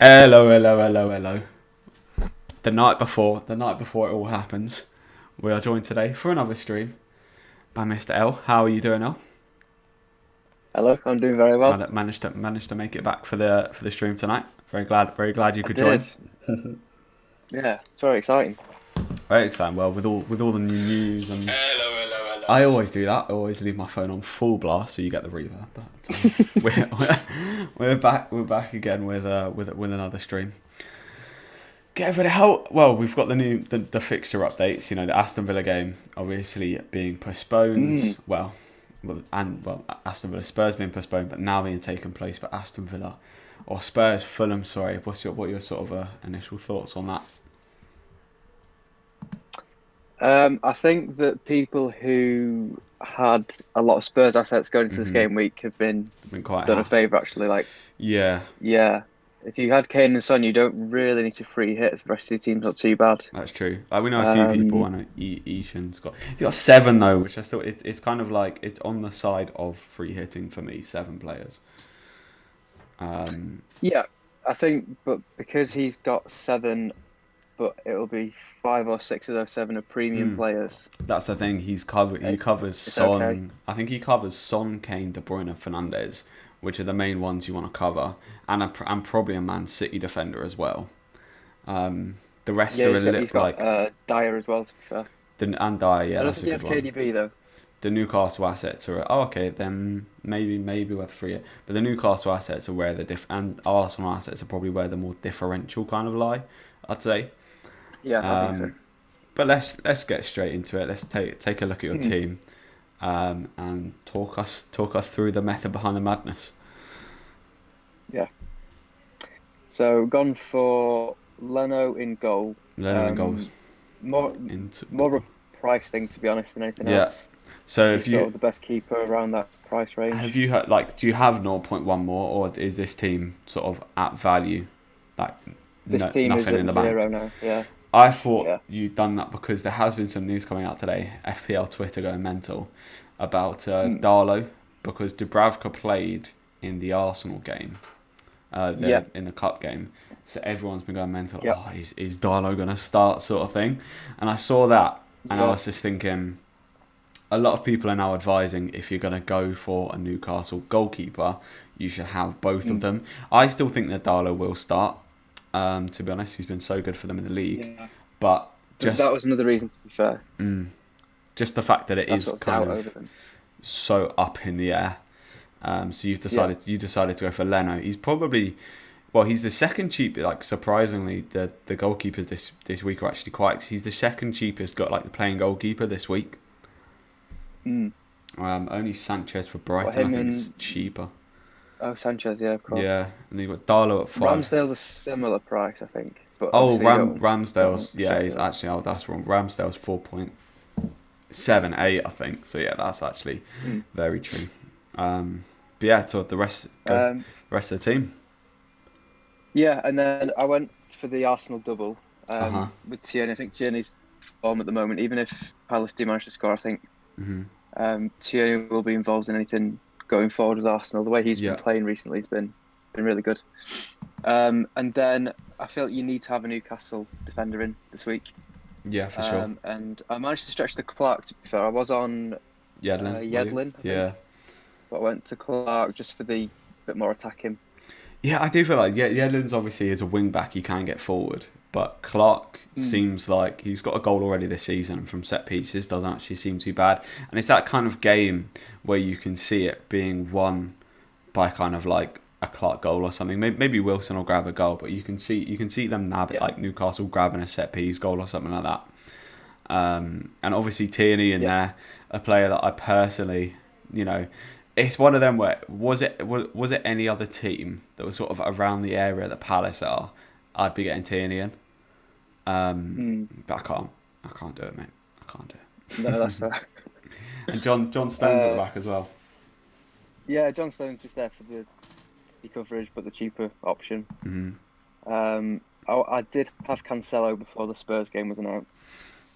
Hello, hello, hello, hello. The night before it all happens, we are joined today for another stream by Mr. L. How are you doing, L? Hello, I'm doing very well. Managed to make it back for the stream tonight. Very glad you I could did. join. Yeah, it's very exciting. Very exciting. Well, with all the new news and I always do that. I always leave my phone on full blast so you get the reverb. But we're back. We're back again with another stream. Get over the hell. Well, we've got the fixture updates. You know, the Aston Villa game obviously being postponed. Mm. Aston Villa Spurs being postponed, but now being taken place by Aston Villa or Spurs Fulham. Sorry, what are your sort of initial thoughts on that? I think that people who had a lot of Spurs assets going into this game week have been Been quite done a happy. favour actually. Like, Yeah, yeah, if you had Kane and Son, you don't really need to free hits. The rest of the team's not too bad. that's true. Like we know a few people. I Um, know Ishan's got. He's got seven though, which I still. It's kind of like it's on the side of free hitting for me. Seven players. Um, yeah, I think, but because he's got seven, but it'll be five or six of those seven are premium hmm. players. That's the thing. He It's covers it's okay. Son. I think he covers Son, Kane, De Bruyne, Fernandes, which are the main ones you want to cover, and probably a Man City defender as well. The rest Yeah, are a he's little got like Dyer as well. To be fair, and Dyer. I Yeah, don't that's think a he good has one. KDB though. The Newcastle assets are okay. Then maybe worth free. But the Newcastle assets are where and Arsenal assets are probably where the more differential kind of lie. I'd say. Yeah, I think so. Um, but let's get straight into it. Let's take a look at your Hmm. team. And talk us through the method behind the madness. Yeah. So gone for Leno in goal. Learning and goals Um, more into more of a price thing to be honest than anything yeah. else. So if He's sort you of the best keeper around that price have range. you heard like do you have 0.1 more or is this team sort of at value like This no team is nothing in at the bank? zero now. Yeah, I thought yeah, you'd done that because there has been some news coming out today. FPL Twitter going mental about Hmm. Darlow because Dubravka played in the Arsenal game, Yeah, in the cup game. So everyone's been going mental. yeah, Oh, is Darlow going to start, sort of thing? And I saw that, and I yeah. was just thinking. A lot of people are now advising if you're going to go for a Newcastle goalkeeper, you should have both of Hmm. them. I still think that Darlow will start. To be honest, he's been so good for them in the league, Yeah. but That just was another reason to be fair. just the fact that it That is sort of kind doubt over of them. so up in the air. So Yeah. you decided to go for Leno. He's probably he's the second cheap. Like surprisingly, the goalkeepers this week are actually quite. He's the second cheapest got like the playing goalkeeper this week. Hmm. Only Sanchez for Well, Brighton I him think is and cheaper. Sanchez. Yeah, of course. Yeah, and then you got Darlow at five. Ramsdale's a similar price, I think, but Oh, obviously you don't want Ramsdale's yeah, he's Sheffield. actually that's wrong. Ramsdale's 4.78 I think. So yeah, that's actually Hmm. very true. But yeah, so the Um, rest of the team. yeah, and then I went for the Arsenal double Uh huh. with Tierney. I think Tierney's form at the moment. Even if Palace do manage to score, I think Hmm. Tierney will be involved in anything going forward with Arsenal. The way he's been Yeah, playing recently has been really good. And then I feel like you need to have a Newcastle defender in this week. yeah, for sure. And I managed to stretch the Clark. To be fair, I was on Yedlin, were you? Yedlin, I think, Yeah. but I went to Clark just for the bit more attacking. Yeah, I do feel like Yedlin's obviously is a wing back. He can get forward, but Clark Mm, seems like he's got a goal already this season from set pieces. Doesn't actually seem too bad, and it's that kind of game where you can see it being won by kind of like a Clark goal or something. Maybe Wilson will grab a goal, but you can see them nab it yeah, like Newcastle grabbing a set piece goal or something like that. And obviously Tierney in yeah, there, a player that I personally, you know, it's one of them where was it any other team that was sort of around the area that Palace are, I'd be getting Tierney in. But I can't do it, mate. I can't do no, that's fair. it. And John Stones at the Uh, back as well. yeah, John Stone's just there for the coverage, but the cheaper option. Hmm. I did have Cancelo before the Spurs game was announced.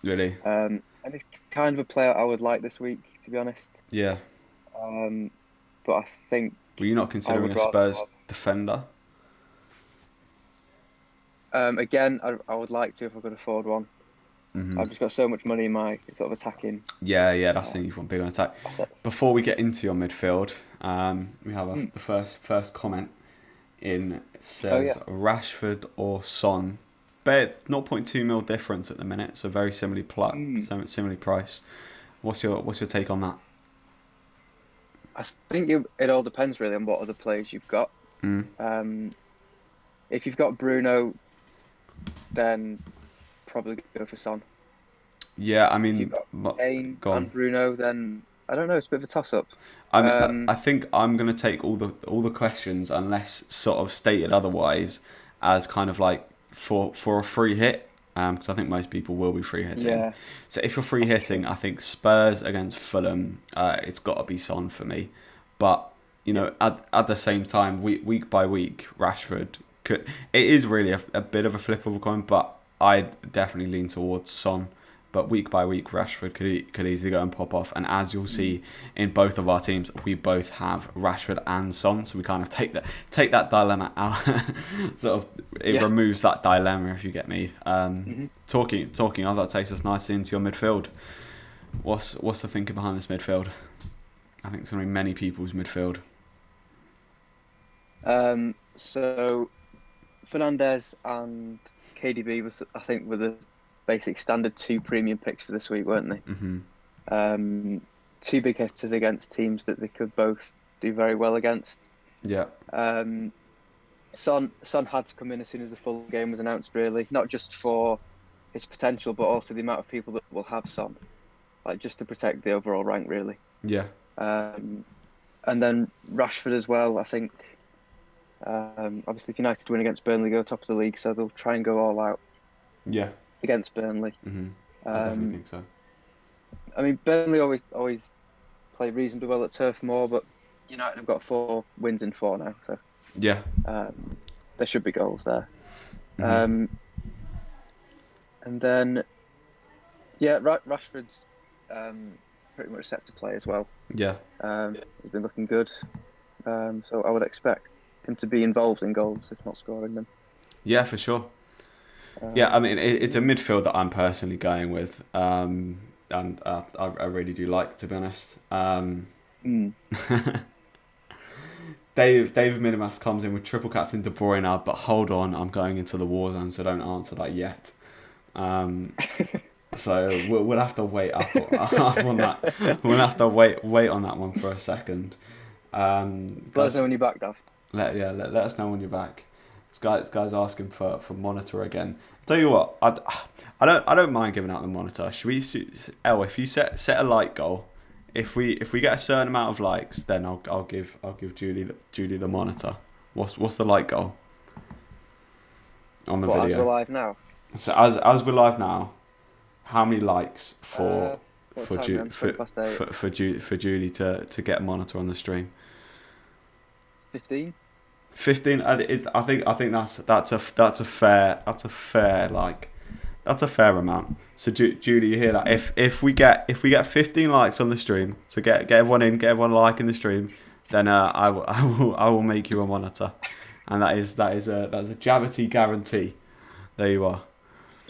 Really? And he's kind of a player I would like this week, to be honest. Yeah. Um, but I think Were you not I considering would a rather Spurs have. defender? Again, I would like to if I could afford one. I've just got so much money in my sort of attacking Yeah, that's the thing. You want big on attack. assets. Before we get into your midfield, we have the first comment in. It Oh says yeah. Rashford or Son. Bet 0.2 mil difference at the minute, so very similarly similarly priced. What's your take on that? I think it all depends really on what other players you've got. If you've got Bruno, then probably go for Son. Yeah, I If you've mean, got Kane go on. and Bruno, then I don't know. It's a bit of a toss-up. I mean, I think I'm gonna take all the questions, unless sort of stated otherwise, as kind of like for a free hit. Because I think most people will be free hitting. Yeah, So if you're free hitting, I think Spurs against Fulham, it's got to be Son for me. But you know, at the same time, week by week, Rashford could. It is really a bit of a flip of a coin, but I'd definitely lean towards Son. But week by week, Rashford could easily go and pop off. And as you'll see in both of our teams, we both have Rashford and Son, so we kind of take that dilemma out. Sort of it removes that dilemma, if you get me. Talking of that takes us nicely into your midfield. What's the thinking behind this midfield? I think it's going to be many people's midfield. So Fernandes and KDB were the basic standard 2 premium picks for this week, weren't they? 2 big hitters against teams that they could both do very well against. Yeah. Son had to come in as soon as the full game was announced, really, not just for his potential, but also the amount of people that will have Son, like just to protect the overall rank, really. Yeah. And then Rashford as well. I think obviously if United win against Burnley, go top of the league, so they'll try and go all out. Yeah. Against Burnley. I definitely think so. I mean, Burnley always play reasonably well at Turf Moor, but United have got 4 wins in 4 now, so yeah, there should be goals there. And then Rashford's pretty much set to play as well. Yeah, he's been looking good, so I would expect him to be involved in goals, if not scoring them. Yeah, for sure. Yeah, I mean, it's a midfield that I'm personally going with, and I really do like, to be honest. David Minimas comes in with triple captain De Bruyne, but hold on, I'm going into the war zone, so don't answer that yet. So we'll have to wait up on that. We'll have to wait on that one for a second. Let us know when you're back, Dav. Let us know when you're back. This guy's asking for monitor again. Tell you what, I don't mind giving out the monitor. Should we, if you set a like goal, if we get a certain amount of likes, then I'll give Julie the monitor. What's the like goal on the video? As we're live now. So as we're live now, how many likes for Julie to get a monitor on the stream? 15. 15. I think that's a fair amount. So Julie, you hear that? If we get 15 likes on the stream, so get everyone liking the stream, then I will make you a monitor, and that's a Jabbity guarantee. There you are.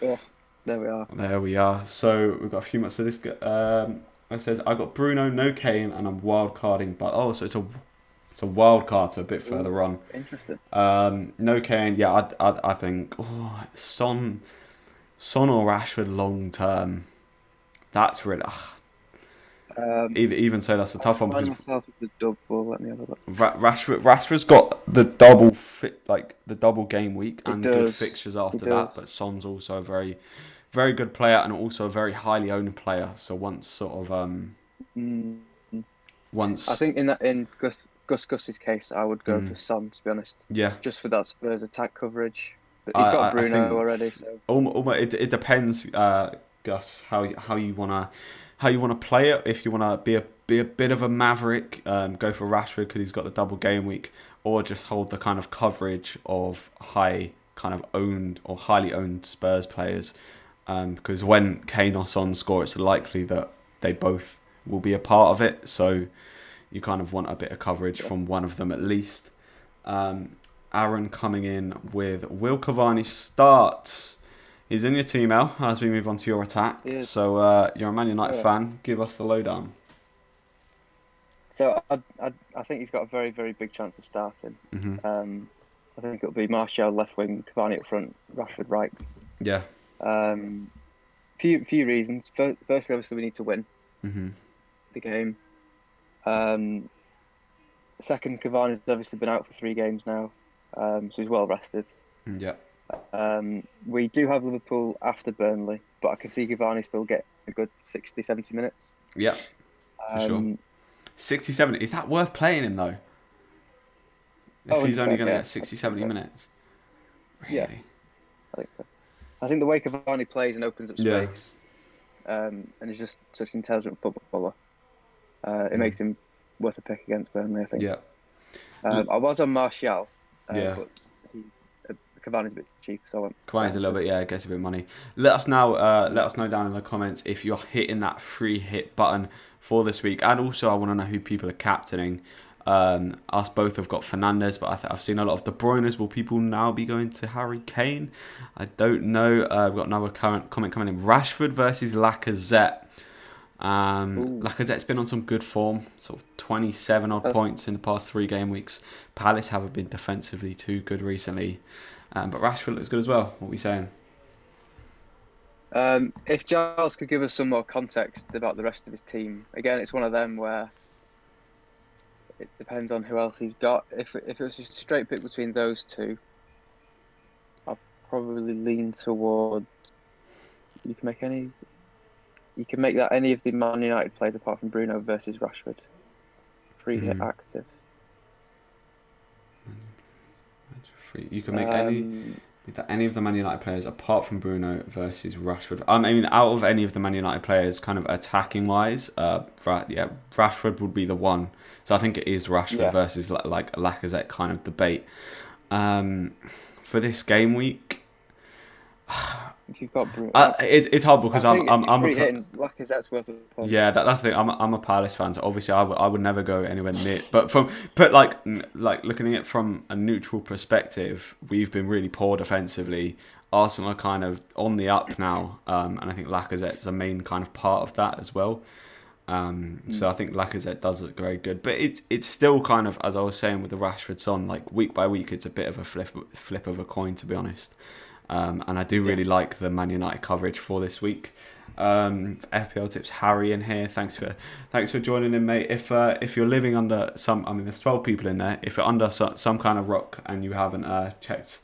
Yeah, there we are. There we are. So we've got a few months. So this it says I got Bruno, no Kane, and I'm wild carding, but so it's a wild card, so a bit further on. Interesting. No Kane. Yeah, I think Son or Rashford long term. That's really. Even so, that's a tough one. I find myself with the double. Let me have a look. Rashford's got the double the double game week and good fixtures after that. But Son's also a very, very good player and also a very highly owned player. So once sort of I think in Gus's case, I would go for Son, to be honest. Yeah. Just for that Spurs attack coverage. But he's got Bruno already, so. It depends, Gus, how you wanna play it. If you wanna be a bit of a maverick, go for Rashford because he's got the double game week, or just hold the kind of coverage of high kind of owned or highly owned Spurs players. Because when Kane or Son score, it's likely that they both will be a part of it. So you kind of want a bit of coverage from one of them at least. Aaron coming in with Will Cavani starts. He's in your team, Al, as we move on to your attack. Yes. So you're a Man United fan. Give us the lowdown. So I think he's got a very, very big chance of starting. I think it'll be Martial left wing, Cavani up front, Rashford right. Yeah. Few reasons. Firstly, obviously, we need to win the game. Second, Cavani's obviously been out for 3 games now, so he's well rested. Yeah. We do have Liverpool after Burnley, but I can see Cavani still get a good 60, 70 minutes. Yeah, for sure. 67, is that worth playing him though? If he's only going to get 60, 70 minutes? Really? Yeah, I think so. I think the way Cavani plays and opens up space, and he's just such an intelligent footballer, it makes him worth a pick against Burnley, I think. Yeah. I was on Martial, but Cavani's a bit cheap, so I went. Cavani's a little bit, gets a bit of money. Let us know down in the comments if you're hitting that free hit button for this week, and also I want to know who people are captaining. Us both have got Fernandes, but I've seen a lot of De Bruyne's. Will people now be going to Harry Kane? I don't know. We've got another current comment coming in. Rashford versus Lacazette. Lacazette's been on some good form, sort of 27 odd points in the past 3 game weeks. Palace haven't been defensively too good recently, but Rashford looks good as well. What are we saying? If Giles could give us some more context about the rest of his team, again, it's one of them where it depends on who else he's got. If it was just a straight pick between those two, I'll probably lean toward. You can make that any of the Man United players apart from Bruno versus Rashford. Free hit active. You can make any of the Man United players apart from Bruno versus Rashford. I mean, out of any of the Man United players, kind of attacking wise, Rashford would be the one. So I think it is Rashford versus like Lacazette kind of debate. For this game week, if you've got Bruno, it's hard because I'm Lacazette's worth a point. Yeah, that's the thing. I'm a Palace fan, so obviously I would never go anywhere near. But like looking at it from a neutral perspective, we've been really poor defensively. Arsenal are kind of on the up now, and I think Lacazette's a main kind of part of that as well. So I think Lacazette does look very good, but it's still kind of, as I was saying with the Rashford son, like week by week, it's a bit of a flip of a coin, to be honest. And I do really like the Man United coverage for this week. FPL tips, Harry in here. Thanks for joining in, mate. If you're living under there's 12 people in there. If you're under some kind of rock and you haven't checked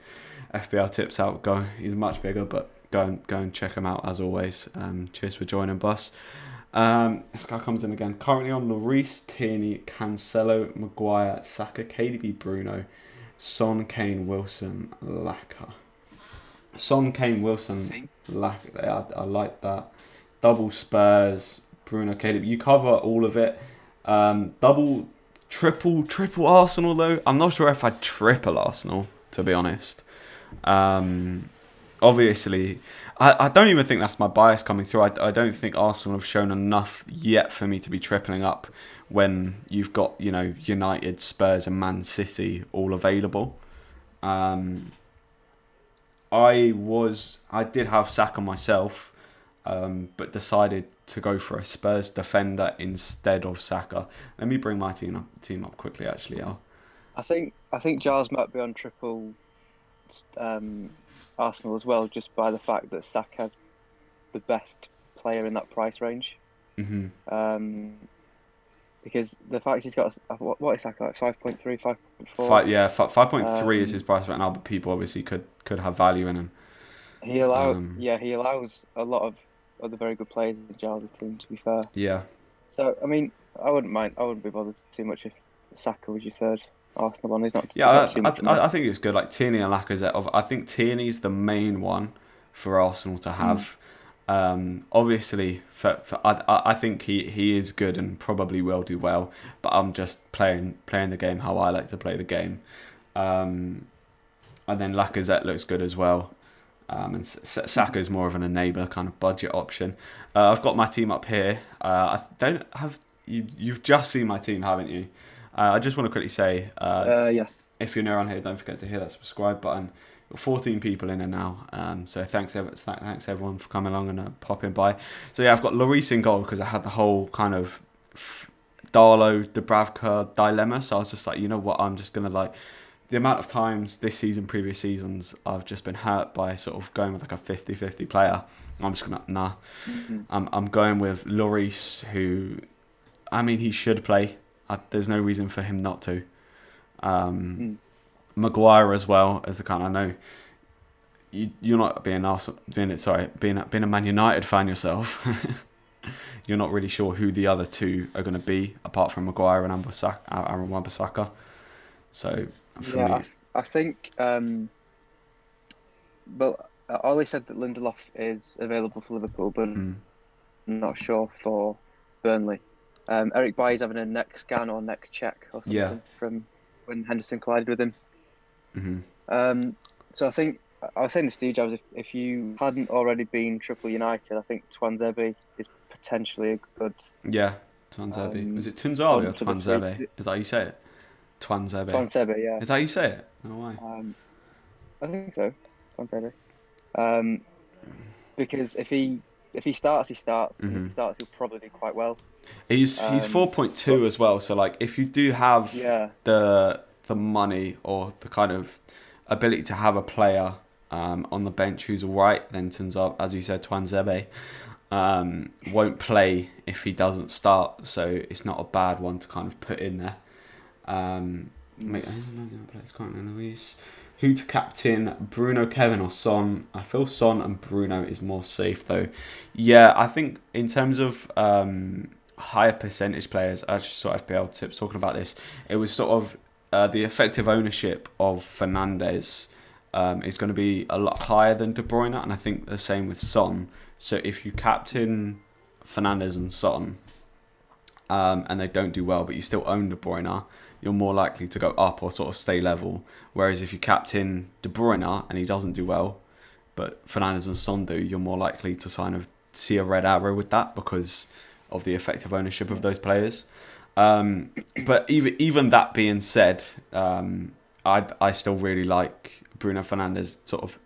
FPL tips out, he's much bigger, but go and check him out as always. Cheers for joining, boss. This guy comes in again. Currently on Lloris, Tierney, Cancelo, Maguire, Saka, KDB, Bruno, Son, Kane, Wilson, Laka. Son, Kane, Wilson, Laka. I like that. Double Spurs, Bruno, KDB. You cover all of it. Double, triple Arsenal though. I'm not sure if I'd triple Arsenal, to be honest. Obviously, I don't even think that's my bias coming through. I don't think Arsenal have shown enough yet for me to be tripling up when you've got, United, Spurs and Man City all available. I did have Saka myself, but decided to go for a Spurs defender instead of Saka. Let me bring my team up quickly, actually, Al. I think Giles might be on triple Arsenal as well, just by the fact that Saka the best player in that price range. Mm-hmm. Because the fact he's got what is Saka like 5.3, 5.4? 5.3 is his price right now, but people obviously could have value in him. He allows a lot of other very good players in Giles' team, to be fair. Yeah. So I mean, I wouldn't be bothered too much if Saka was your third Arsenal one. He's not. I think it's good. Like Tierney and Lacazette. I think Tierney's the main one for Arsenal to have. Obviously, I think he is good and probably will do well. But I'm just playing the game how I like to play the game. And then Lacazette looks good as well. And Saka is more of an enabler kind of budget option. I've got my team up here. I don't have. You've just seen my team, haven't you? I just want to quickly say, yeah. if you're new around here, don't forget to hit that subscribe button. We've got 14 people in there now, so thanks everyone for coming along and popping by. So yeah, I've got Lloris in goal because I had the whole kind of Darlow, Dubravka dilemma. So I was just like, you know what, I'm just gonna like the amount of times this season, previous seasons, I've just been hurt by sort of going with like a 50-50 player. I'm just gonna I'm going with Lloris, who, I mean, he should play. There's no reason for him not to. Maguire as well as the kind. I know you're not being a Man United fan yourself. You're not really sure who the other two are going to be apart from Maguire and Aaron Wan-Bissaka. So for me, I think. Well, Ollie said that Lindelof is available for Liverpool, but I'm not sure for Burnley. Eric Bailly's having a neck scan or neck check or something from when Henderson collided with him. So I think I was saying this to you, James, if you hadn't already been Triple United, I think Twanzebe is potentially a good. Yeah, Twanzebe. Is it Tunzabi or Twanzebe? Is that how you say it? Twanzebe. Twanzebe, yeah. Is that how you say it? No way. I think so. Twanzebe. Because if he starts, he starts. And if he starts, he'll probably do quite well. He's 4.2 as well. So like, if you do have the money or the kind of ability to have a player on the bench who's alright, then Tunzab, as you said, Twanzebe won't play if he doesn't start. So it's not a bad one to kind of put in there. Who to captain, Bruno, Kevin or Son? I feel Son and Bruno is more safe though. Yeah, I think in terms of higher percentage players, I just saw FPL tips talking about this. It was sort of the effective ownership of Fernandes is going to be a lot higher than De Bruyne, and I think the same with Son. So if you captain Fernandes and Son, and they don't do well, but you still own De Bruyne, you're more likely to go up or sort of stay level. Whereas if you captain De Bruyne and he doesn't do well, but Fernandes and Son do, you're more likely to kind of see a red arrow with that because of the effective ownership of those players. But even that being said, I still really like Bruno Fernandes, sort of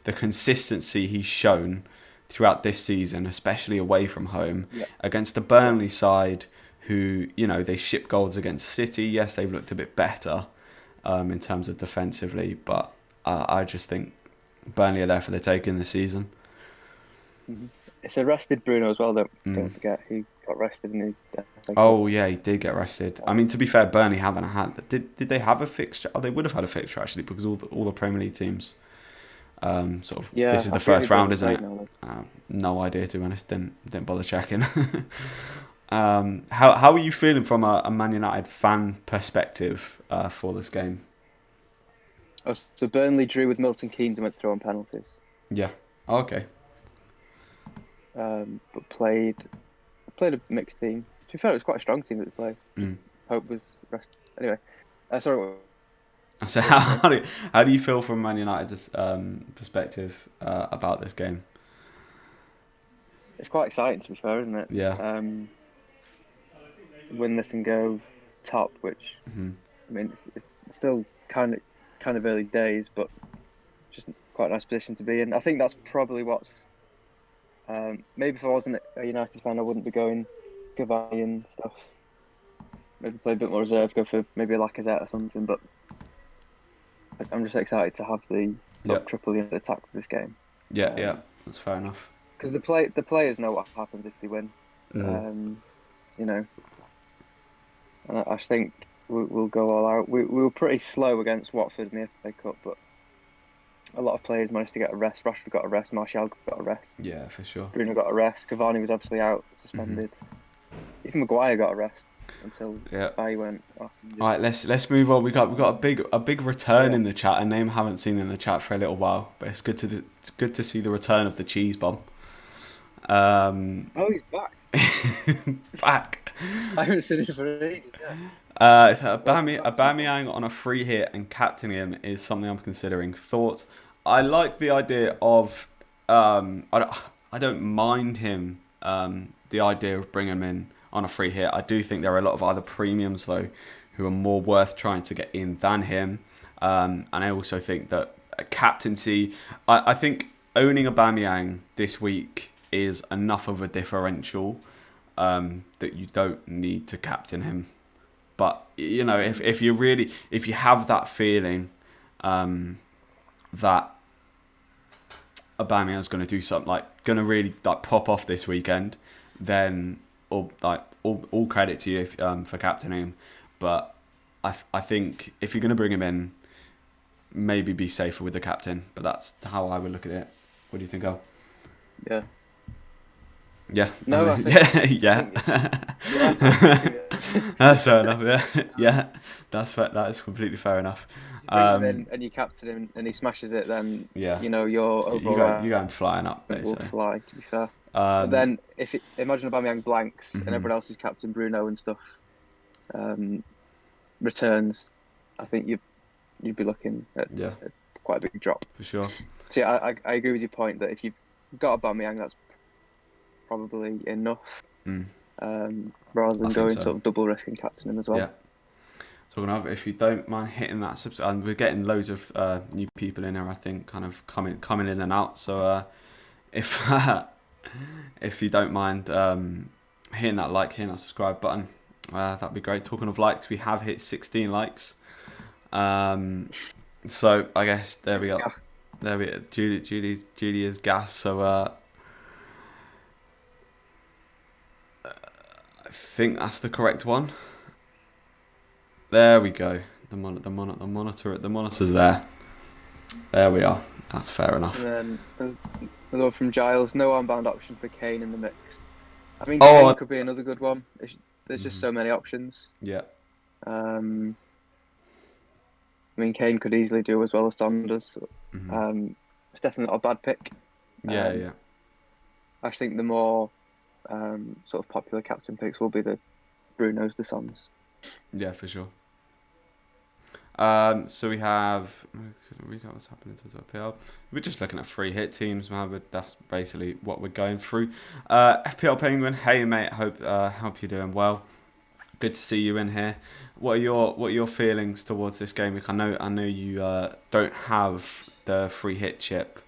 the consistency he's shown throughout this season, especially away from home, against the Burnley side, who, you know, they ship goals against City. Yes, they've looked a bit better in terms of defensively, but I just think Burnley are there for the taking this season. It's a rested Bruno as well, don't forget. He got rested in his yeah, he did get rested. I mean, to be fair, Burnley haven't had... Did they have a fixture? Oh, they would have had a fixture, actually, because all the Premier League teams... this is the first round, isn't it? No idea, to be honest. Didn't bother checking. How are you feeling from a Man United fan perspective for this game? Oh, so Burnley drew with Milton Keynes and went through on penalties. Yeah. Oh, okay. But played a mixed team. To be fair, it was quite a strong team that they played. Hope was rested. Anyway, sorry. So how do you feel from Man United's perspective about this game? It's quite exciting, to be fair, isn't it? Yeah. Win this and go top, which I mean, it's still kind of early days, but just quite a nice position to be in. I think that's probably what's maybe if I wasn't a United fan, I wouldn't be going Cavani and stuff. Maybe play a bit more reserve, go for maybe a Lacazette or something. But I'm just excited to have the sort of triple unit attack for this game. Yeah, that's fair enough. Because the players know what happens if they win. You know, and I think we'll go all out. We were pretty slow against Watford in the FA Cup, but a lot of players managed to get a rest. Rashford got a rest. Martial got a rest. Yeah, for sure. Bruno got a rest. Cavani was obviously out, suspended. Even Maguire got a rest until Bailly went off. All right, let's move on. We got a big return in the chat. A name I haven't seen in the chat for a little while, but it's good to see the return of the cheese bomb. He's back. Back. I haven't seen him for ages. Aubameyang on a free hit and captaining him is something I'm considering. Thoughts? I like the idea of. I don't mind him. The idea of bringing him in on a free hit. I do think there are a lot of other premiums though who are more worth trying to get in than him. And I also think that captaincy, I think owning Aubameyang this week is enough of a differential that you don't need to captain him. But if you have that feeling that Aubameyang's going to do something going to really pop off this weekend, then all credit to you for captaining him. But I think if you're going to bring him in, maybe be safer with the captain. But that's how I would look at it. What do you think, Al? Yeah. Yeah. No, I think, yeah. That's fair enough. Yeah. Yeah. That's fair. That is completely fair enough. Bring him in and you captain him and he smashes it, then your overall you're going flying up basically. Will fly, to be fair. But then imagine Aubameyang blanks and everyone else is captain Bruno and stuff returns, I think you'd be looking at quite a big drop for sure. So yeah, I agree with your point that if you've got Aubameyang, that's probably enough. Rather than going sort of double risking captain him as well. Yeah. So if you don't mind hitting that subscribe, and we're getting loads of new people in here, I think, kind of coming in and out. So if you don't mind hitting that hitting that subscribe button, that'd be great. Talking of likes, we have hit 16 likes. So I guess there we go. There we go. Julie is gas. So I think that's the correct one. There we go. The monitor's there. There we are. That's fair enough. And then another one from Giles. No armband option for Kane in the mix. I mean, Kane could be another good one. There's just so many options. Yeah. I mean, Kane could easily do as well as Saunders. It's definitely not a bad pick. Yeah. I think the more sort of popular captain picks will be the Brunos, the Sons. Yeah, for sure. So we have what's happening to FPL. We're just looking at free hit teams, Mohammed. That's basically what we're going through. FPL Penguin, hey mate, hope you're doing well. Good to see you in here. What are your feelings towards this game? I know you don't have the free hit chip.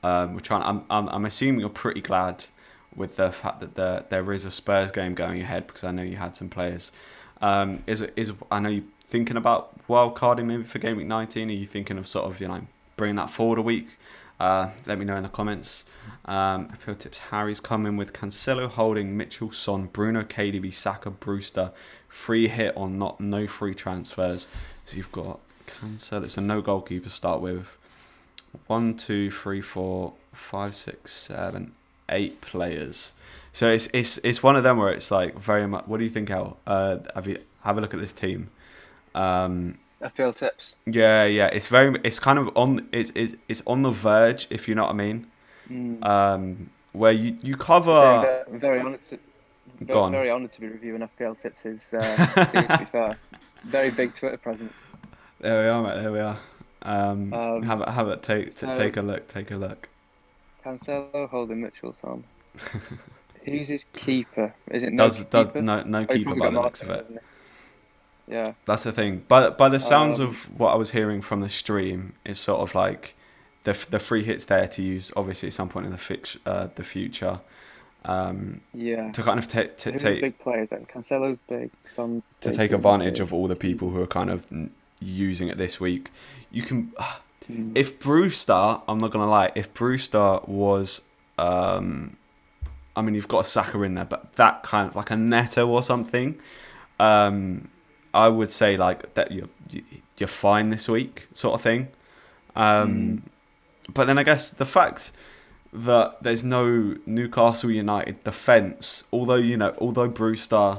I'm assuming you're pretty glad with the fact that there is a Spurs game going ahead, because I know you had some players. I know you thinking about wildcarding maybe for game week 19? Are you thinking of sort of bringing that forward a week? Let me know in the comments. FPL tips: Harry's coming with Cancelo, Holding, Mitchell, Son, Bruno, KDB, Saka, Brewster. Free hit or not? No free transfers. So you've got Cancelo. So no goalkeeper to start with. 1, 2, 3, 4, 5, 6, 7, 8 players. So it's one of them where it's like very much. What do you think, Al? Have a look at this team. FPL tips. Yeah. It's kind of on. It's on the verge, if you know what I mean. Where you cover. I'm very honoured to be reviewing FPL tips. To be fair, very big Twitter presence. There we are, mate. There we are. Have it. Take a look. Take a look. Cancelo, Holding, Mitchell, Son. Who's his keeper? Is it no keeper by the looks of it? Yeah, that's the thing. But by the sounds of what I was hearing from the stream, it's sort of like the free hits there to use obviously at some point in the future. To kind of take big players then. Cancelo's big. Son to take advantage of all the people who are kind of using it this week. You can if Brewster, I'm not gonna lie, if Brewster was I mean, you've got a Saka in there, but that kind of like a Neto or something, I would say like that you're fine this week, sort of thing. But then I guess the fact that there's no Newcastle United defence, although Brewster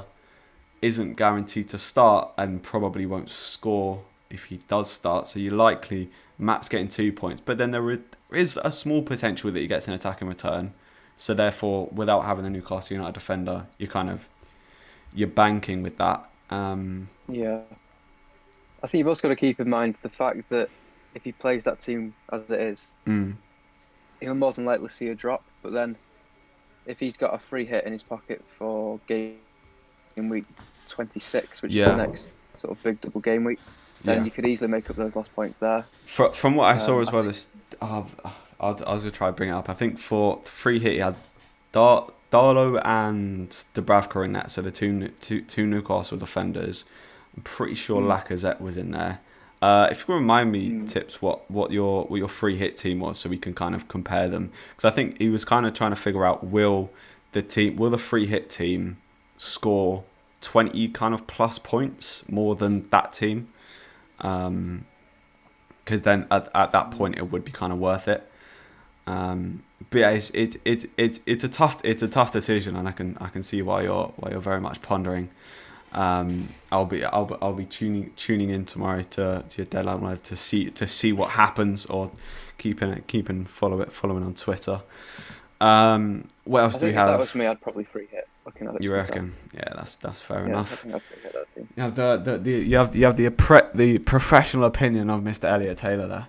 isn't guaranteed to start and probably won't score if he does start, so you're likely Matt's getting 2 points, but then there is a small potential that he gets an attack in return. So therefore, without having the Newcastle United defender, you're banking with that. Yeah, I think you've also got to keep in mind the fact that if he plays that team as it is, he'll more than likely see a drop. But then, if he's got a free hit in his pocket for game week 26, which is the next sort of big double game week, then you could easily make up those lost points there. From what I saw as well, I was gonna try to bring it up. I think for free hit, he had Darlow and Dubravka in that, so the two Newcastle defenders. I'm pretty sure Lacazette was in there. If you can remind me, Tips, what your free hit team was, so we can kind of compare them, because I think he was kind of trying to figure out will the free hit team score 20 kind of plus points more than that team, because then at that point it would be kind of worth it. But yeah, it's a tough decision, and I can see why you're very much pondering. I'll be tuning in tomorrow to your deadline live to see what happens, or keeping following on Twitter. What else do we have? If that was me, I'd probably free hit. Looking at it, you reckon? Yeah, that's fair enough. I think I'd free hit that team. You have the professional opinion of Mr. Elliot Taylor there.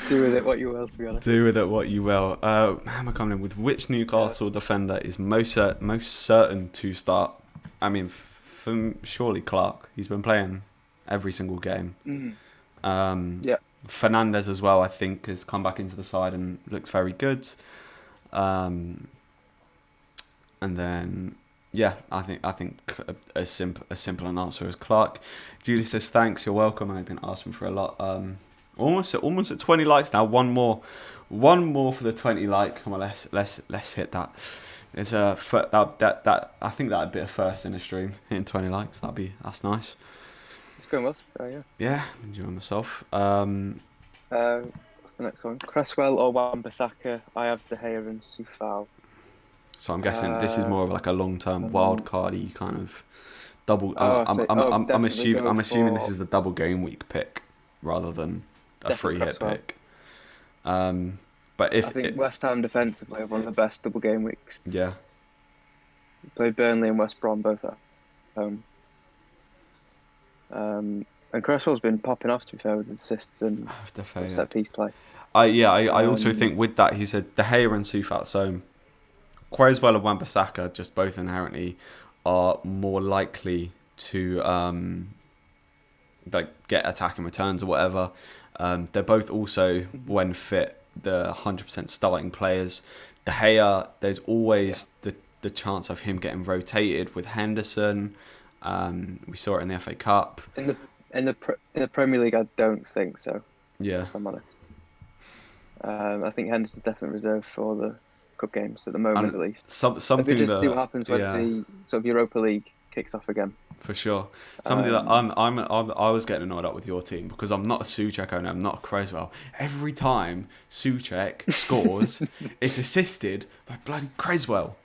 Do with it what you will, to be honest. Do with it what you will. How am I coming in with which Newcastle defender is most certain to start? I mean, surely Clark. He's been playing every single game. Fernandez as well, I think, has come back into the side and looks very good. And then I think as simple an answer as Clark. Julie says thanks, you're welcome. I've been asking for a lot. Almost at 20 likes now. One more for the 20 like. Come on, let's hit that. It's that I think that'd be a first in a stream, hitting 20 likes. That's nice. It's going well. Yeah. Yeah, I'm enjoying myself. What's the next one? Cresswell or Wan-Bissaka? I have De Gea and Soufal. So I'm guessing this is more of like a long-term wild cardy kind of double. I'm assuming this is a double game week pick rather than a free hit pick. But I think West Ham defensively have one of the best double game weeks. Yeah. Played Burnley and West Brom both at home. And Cresswell's been popping off, to be fair, with assists and set piece play. I also think with that, he said De Gea and Soufal. So Cresswell and Wan-Bissaka just both inherently are more likely to get attacking returns or whatever. They're both also, when fit, the 100% starting players. De Gea, there's always the chance of him getting rotated with Henderson. We saw it in the FA Cup. In the Premier League, I don't think so. Yeah, if I'm honest. I think Henderson's definitely reserved for the cup games at the moment, at least. Something just see what happens when the sort of Europa League kicks off again. For sure. Something that I was getting annoyed at with your team, because I'm not a Souček owner, I'm not a Cresswell. Every time Souček scores, it's assisted by bloody Cresswell.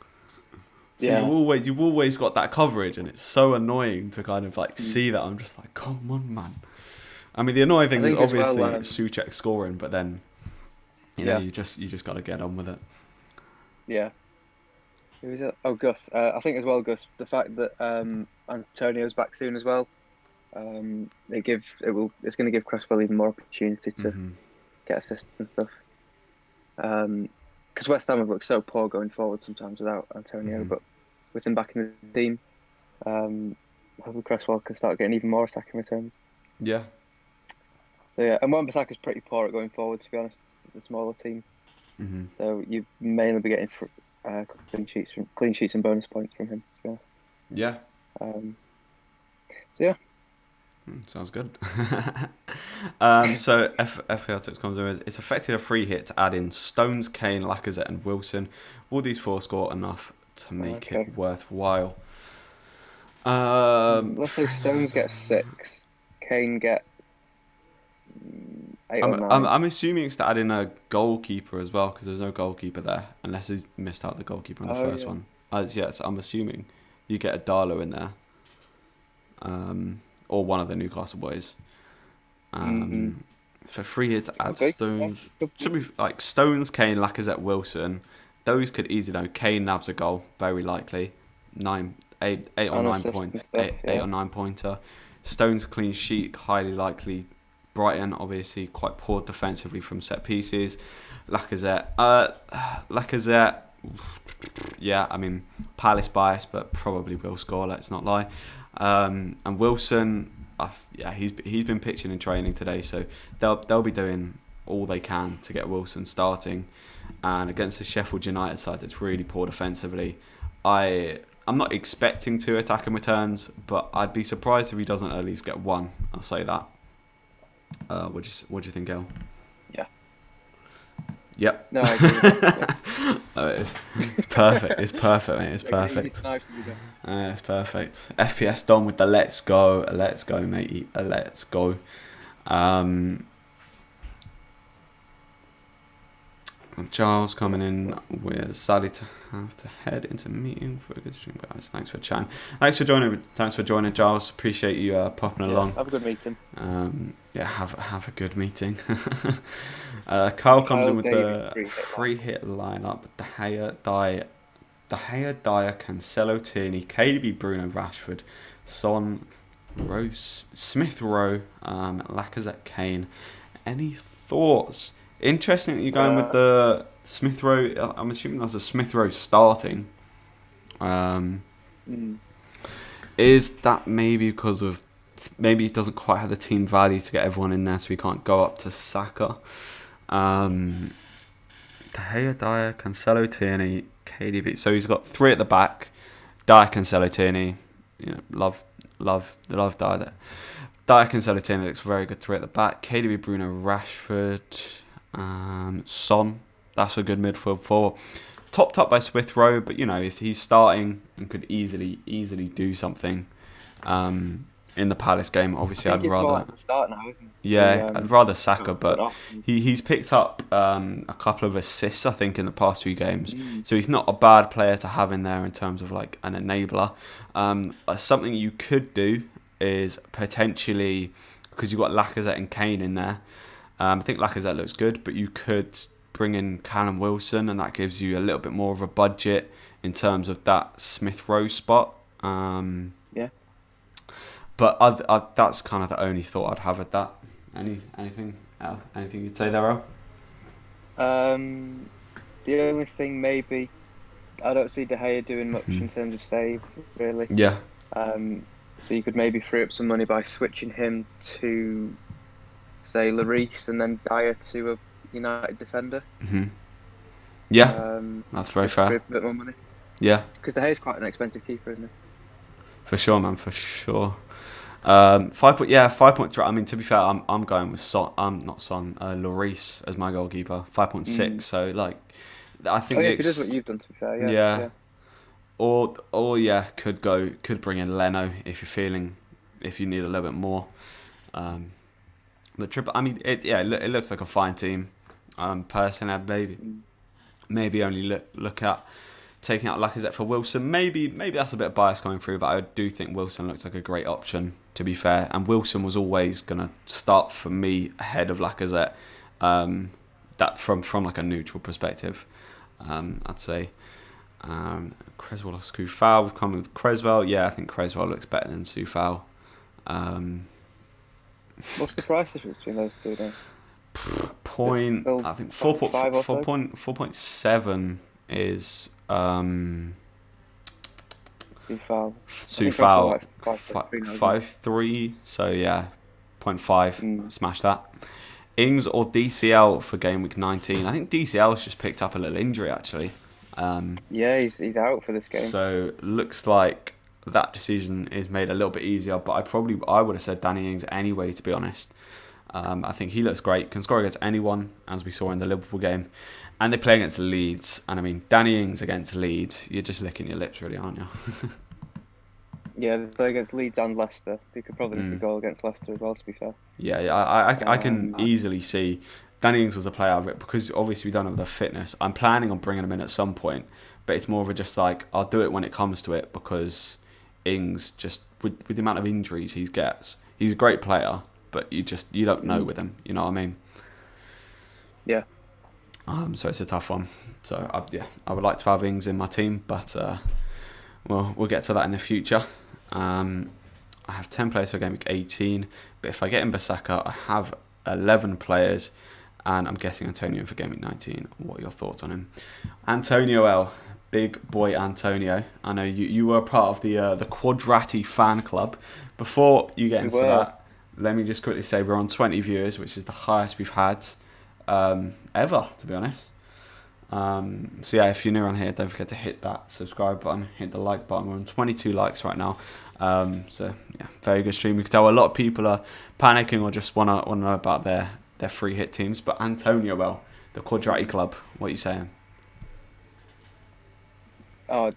So you've always got that coverage, and it's so annoying to kind of see that. I'm just like, come on, man. I mean, the annoying thing is obviously Souček scoring, but then you just got to get on with it. Yeah. Who is it? Oh, Gus. I think as well, Gus. The fact that Antonio's back soon as well. It's going to give Cresswell even more opportunity to get assists and stuff. Because West Ham have looked so poor going forward sometimes without Antonio, but with him back in the team, hopefully Cresswell can start getting even more attacking returns. Yeah. So yeah, and Wan-Bissaka's pretty poor at going forward, to be honest. It's a smaller team, so you mainly be getting clean sheets and bonus points from him, to be honest. Yeah. So yeah. Sounds good. So FPL Tips comes in. It's effectively a free hit to add in Stones, Kane, Lacazette, and Wilson. Will these four score enough to make it worthwhile? Let's say Stones get 6, Kane get 8 or 9. I'm assuming it's to add in a goalkeeper as well, because there's no goalkeeper there, unless he's missed out the goalkeeper in the first one. So I'm assuming you get a Darlow in there. Or one of the Newcastle boys. For free hit to add Stones. Should be like Stones, Kane, Lacazette, Wilson. Those could easily Kane nabs a goal, very likely. 8 or 9 point, 8 or 9 pointer. Stones clean sheet, highly likely. Brighton, obviously, quite poor defensively from set pieces. Lacazette, Yeah, I mean, Palace bias, but probably will score. Let's not lie. And Wilson, he's been pitching in training today, so they'll be doing all they can to get Wilson starting. And against the Sheffield United side that's really poor defensively, I'm not expecting 2 attacking returns, but I'd be surprised if he doesn't at least get 1. I'll say that. What do you think, El? Yeah. Yep. No, I agree with that. Oh, it's perfect. It's perfect, mate. It's perfect. It's perfect. FPS done with the let's go, matey, let's go. Charles coming in with sadly to have to head into a meeting for a good stream, guys. Thanks for chatting. Thanks for joining, Giles. Appreciate you popping along. Have a good meeting. Have a good meeting. Kyle comes in with the free hit lineup. De Gea, Dyer, Cancelo, Tierney, KDB, Bruno, Rashford, Son, Rose, Smith Rowe, Lacazette, Kane. Any thoughts? Interesting that you're going with the Smith Rowe. I'm assuming that's a Smith Rowe starting. Is that maybe because of he doesn't quite have the team value to get everyone in there, so he can't go up to Saka? De Gea, Dyer, Cancelo, Tierney, KDB. So he's got 3 at the back. Dyer, Cancelo, Tierney. Love Dyer there. Dyer, Cancelo, Tierney looks very good. 3 at the back. KDB, Bruno, Rashford. Son, that's a good midfield 4. Topped up by Smith Rowe, but if he's starting and could easily do something in the Palace game, obviously I'd rather start now, isn't he? Yeah, I'd rather Saka, but he's picked up a couple of assists, I think, in the past 2 games. So he's not a bad player to have in there in terms of like an enabler. Something you could do is potentially, because you've got Lacazette and Kane in there, I think Lacazette looks good, but you could bring in Callum Wilson, and that gives you a little bit more of a budget in terms of that Smith Rowe spot. Yeah. But that's kind of the only thought I'd have at that. Anything you'd say there, Al? The only thing maybe, I don't see De Gea doing much in terms of saves, really. Yeah. So you could maybe free up some money by switching him to, say, Lloris, and then Dyer to a United defender. Yeah, that's very fair. A bit more money. Yeah. Because De Gea's quite an expensive keeper, isn't he? For sure, man. For sure. 5.3. I mean, to be fair, I'm going with Lloris as my goalkeeper. 5.6. So like, I think. If he does what you've done, to be fair. Yeah. Or could bring in Leno if you need a little bit more. But triple. I mean, it looks like a fine team. Personally, I'd maybe only look at taking out Lacazette for Wilson. Maybe that's a bit of bias coming through, but I do think Wilson looks like a great option, to be fair. And Wilson was always going to start for me ahead of Lacazette. That from like a neutral perspective, I'd say. Creswell or Scoufal. We've come with Creswell. Yeah, I think Creswell looks better than Scoufal. What's the price difference between those two then? I think 4.7 is Scoufal 5.3. So yeah, 0.5. Smash that. Ings or DCL for game week 19. I think DCL's just picked up a little injury actually. Yeah, he's out for this game. So looks like that decision is made a little bit easier, but I would have said Danny Ings anyway, to be honest. I think he looks great, can score against anyone, as we saw in the Liverpool game, and they play against Leeds. And I mean, Danny Ings against Leeds, you're just licking your lips, really, aren't you? Yeah, they play against Leeds and Leicester. They could probably make a goal against Leicester as well, to be fair. Yeah, I can easily see Danny Ings was a player because obviously we don't have the fitness. I'm planning on bringing him in at some point, but it's more of a just like I'll do it when it comes to it, because Ings just with the amount of injuries he gets, he's a great player, but you don't know with him. You know what I mean? Yeah. So it's a tough one. So I would like to have Ings in my team, but we'll get to that in the future. I have 10 players for game week 18, but if I get in Bissaka, I have 11 players, and I'm guessing Antonio for GAMWEEK 19. What are your thoughts on him? Antonio L. Big boy Antonio. I know you were a part of the Quadrati fan club. Before you get into that, let me just quickly say we're on 20 viewers, which is the highest we've had ever, to be honest. So yeah, if you're new around here, don't forget to hit that subscribe button, hit the like button. We're on 22 likes right now. So yeah, very good stream. You can tell a lot of people are panicking or just want to know about their free hit teams. But Antonio, well, the Quadrati club, what are you saying? Oh,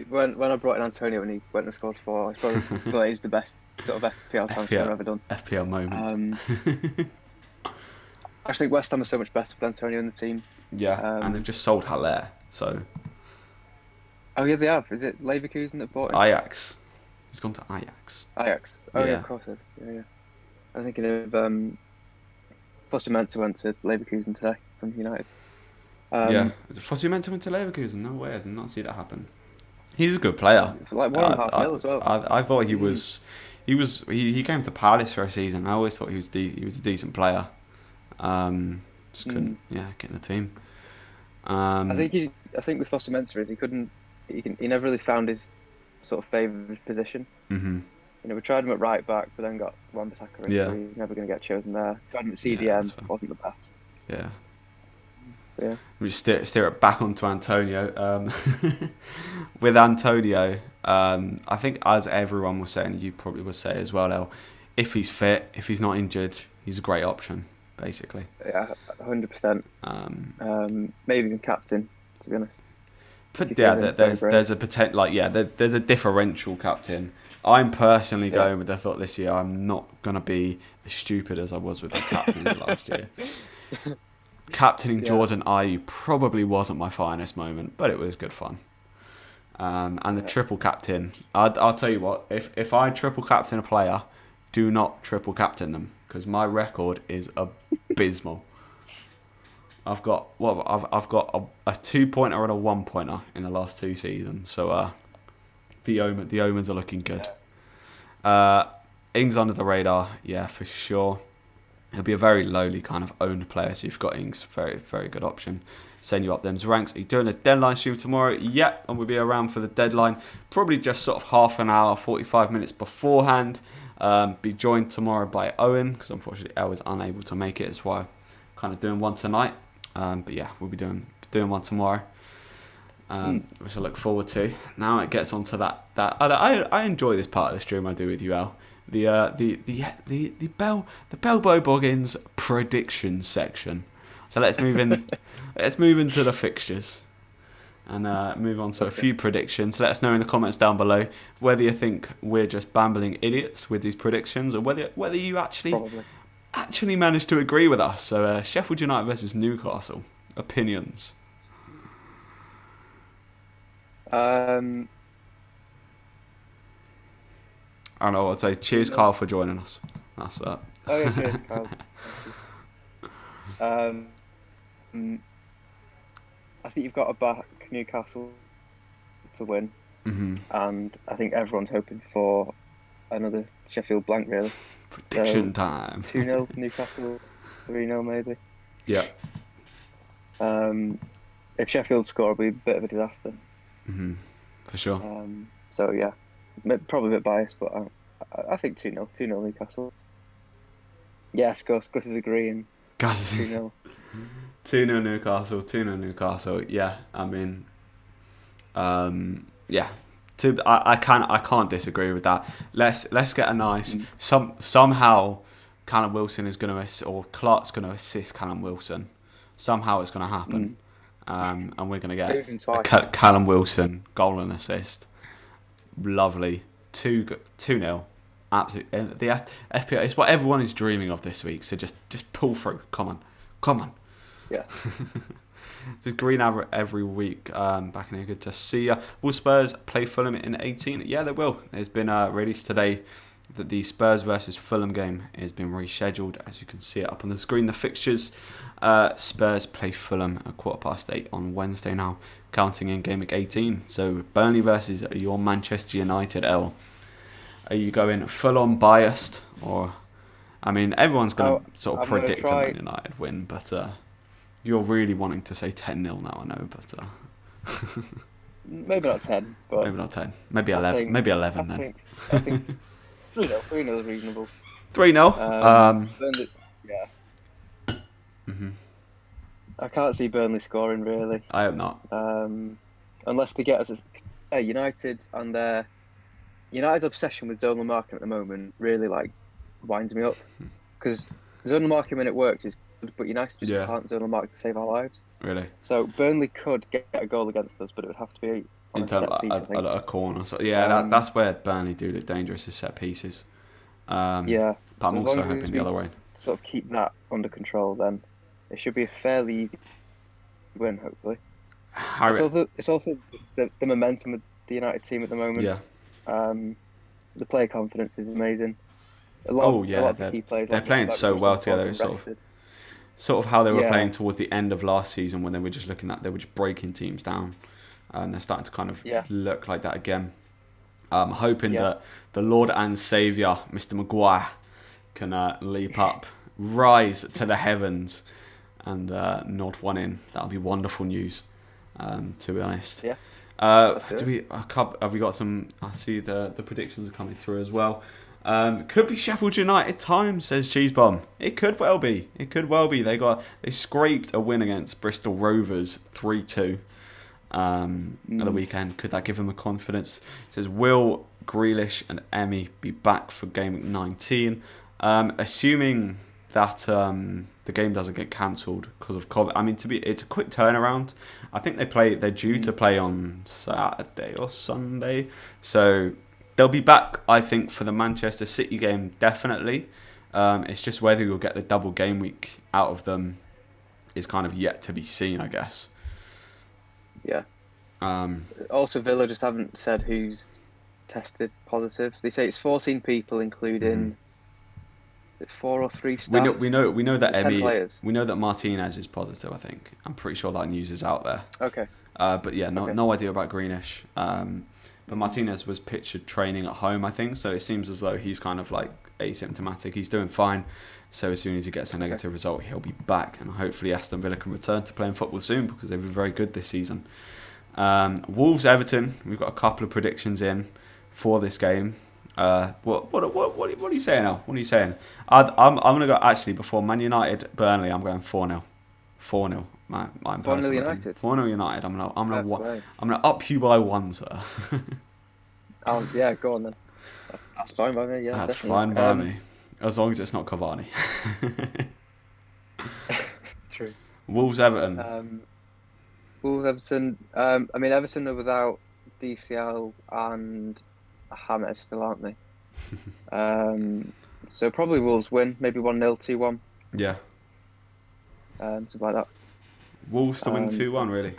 when I brought in Antonio and he went and scored 4, I probably thought he's the best sort of FPL transfer I've ever done. FPL moment. I think West Ham are so much better with Antonio in the team. Yeah, and they've just sold Haller, so... Oh yeah, they have. Is it Leverkusen that bought him? Ajax. He's gone to Ajax. Ajax. Oh yeah, of course. Yeah. I'm thinking of Foster Mensah went to Leverkusen today from United. Yeah, Foster Mensah went to Leverkusen. No way, I did not see that happen. He's a good player. Like 1.5 mil as well. I thought he was. He came to Palace for a season. I always thought he was a decent player. Just couldn't get in the team. I think with Foster Mensah is he never really found his sort of favoured position. Mm-hmm. You know, we tried him at right back, but then got Wan-Bissaka in, so he's never going to get chosen there. Tried him at CDM, wasn't the best. Yeah. Yeah. We just steer it back onto Antonio. With Antonio, I think as everyone was saying, you probably would say as well, El, if he's fit, if he's not injured, he's a great option, basically. Yeah, 100%. Maybe even captain, to be honest. But yeah, there's a potential, there's a differential captain. I'm personally going with the thought this year I'm not going to be as stupid as I was with the captains last year. Captaining Jordan Ayew probably wasn't my finest moment, but it was good fun. And the triple captain, I'll tell you what, if I triple captain a player, do not triple captain them, because my record is abysmal. I've got a 2-pointer and a 1-pointer in the last 2 seasons, so the omens are looking good. Ings under the radar, yeah, for sure. He'll be a very lowly kind of owned player, so you've got Ings, very, very good option. Send you up them's ranks. Are you doing a deadline stream tomorrow? Yep, and we'll be around for the deadline. Probably just sort of half an hour, 45 minutes beforehand. Be joined tomorrow by Owen, because unfortunately Elle was unable to make it. That's why I'm kind of doing one tonight. But yeah, we'll be doing one tomorrow, which I look forward to. Now it gets on to that I enjoy this part of the stream I do with you, Elle. The Belbo Boggins predictions section. So let's move in. Let's move into the fixtures and move on to a few predictions. Let us know in the comments down below whether you think we're just bambling idiots with these predictions, or whether you actually managed to agree with us. So Sheffield United versus Newcastle. Opinions. I don't know. I'd say cheers, Kyle, for joining us. That's that. Oh yeah, cheers, Kyle. I think you've got to back Newcastle to win, and I think everyone's hoping for another Sheffield blank, really. Prediction time. 2-0 Newcastle, 3-0 maybe. Yeah. If Sheffield score, it'll be a bit of a disaster. For sure. So yeah, probably a bit biased, but I think 2-0 Newcastle. Yes, Gus is agreeing. 2-0. 2-0 Newcastle. 2-0 Newcastle. Yeah, I mean, yeah. I can't disagree with that. Let's get a nice somehow Callum Wilson is going to or Clark's going to assist Callum Wilson. Somehow it's going to happen, and we're going to get a Callum Wilson goal and assist. Lovely. 2-0. Absolutely. The FPL is what everyone is dreaming of this week. So just pull through. Come on. Yeah. It's green every week. Back in here. Good to see you. Will Spurs play Fulham in 18? Yeah, they will. There's been released today that the Spurs versus Fulham game has been rescheduled. As you can see it up on the screen, the fixtures. Spurs play Fulham at 8:15 on Wednesday now, counting in GAMWEEK 18. So Burnley versus your Manchester United, L. Are you going full on biased, or I mean, everyone's going to sort of I'm gonna predict a try- Man United win, but you're really wanting to say 10-0 now, I know, but Maybe not 10, but maybe not 10, maybe 11, maybe 11 then. I think 3-0. 3-0 is reasonable. 3-0. Burnley, yeah. Mhm. I can't see Burnley scoring really. I hope not. Unless they get us United and United's obsession with zonal marking at the moment really like winds me up because zonal marking when it works is good, but United just can't zonal mark to save our lives. Really? So Burnley could get a goal against us, but it would have to be on a set piece, I think. A corner. So yeah, that's where Burnley do look dangerous, is set pieces. Yeah. But I'm So as also long as hoping the other way. Sort of keep that under control, then it should be a fairly easy win, hopefully. It's also the momentum of the United team at the moment. Yeah. The player confidence is amazing. A Oh lot yeah, of the key players they're playing so well together. It's sort of how they were playing towards the end of last season when they were just they were just breaking teams down, and they're starting to kind of look like that again. I'm hoping that the Lord and Saviour, Mr. Maguire, can leap up, rise to the heavens, and nod one in. That would be wonderful news, to be honest. Yeah. Have we got some? I see the predictions are coming through as well. Could be Sheffield United time, says Cheesebomb. It could well be. It could well be. They scraped a win against Bristol Rovers 3-2 at the weekend. Could that give them a confidence? It says, will Grealish and Emmy be back for game week 19? Assuming that the game doesn't get cancelled because of COVID. I mean, it's a quick turnaround. I think they're due to play on Saturday or Sunday, so they'll be back, I think, for the Manchester City game, definitely. It's just whether you'll get the double game week out of them is kind of yet to be seen, I guess. Yeah. Also, Villa just haven't said who's tested positive. They say it's 14 people, including 4 or 3 staff. We know that Emmy. Players. We know that Martinez is positive, I think. I'm pretty sure that news is out there. Okay. But yeah, no idea about Greenish. But Martinez was pictured training at home, I think, so it seems as though he's kind of like asymptomatic. He's doing fine, so as soon as he gets a negative result, he'll be back, and hopefully Aston Villa can return to playing football soon because they've been very good this season. Wolves Everton, we've got a couple of predictions in for this game. What are you saying now? What are you saying? I'm gonna go actually before Man United Burnley. I'm going 4-0. 4-0. My 4-0 United. 4-0 United. I'm gonna up you by 1, sir. Yeah, go on then. That's fine by me. Yeah, that's definitely. fine by me, as long as it's not Cavani. True. Wolves Everton. Wolves Everton. I mean, Everton are without DCL and Hammett still, aren't they? So probably Wolves win. Maybe 1-0, 2-1. Yeah. Something like that. Wolves to win 2-1, really.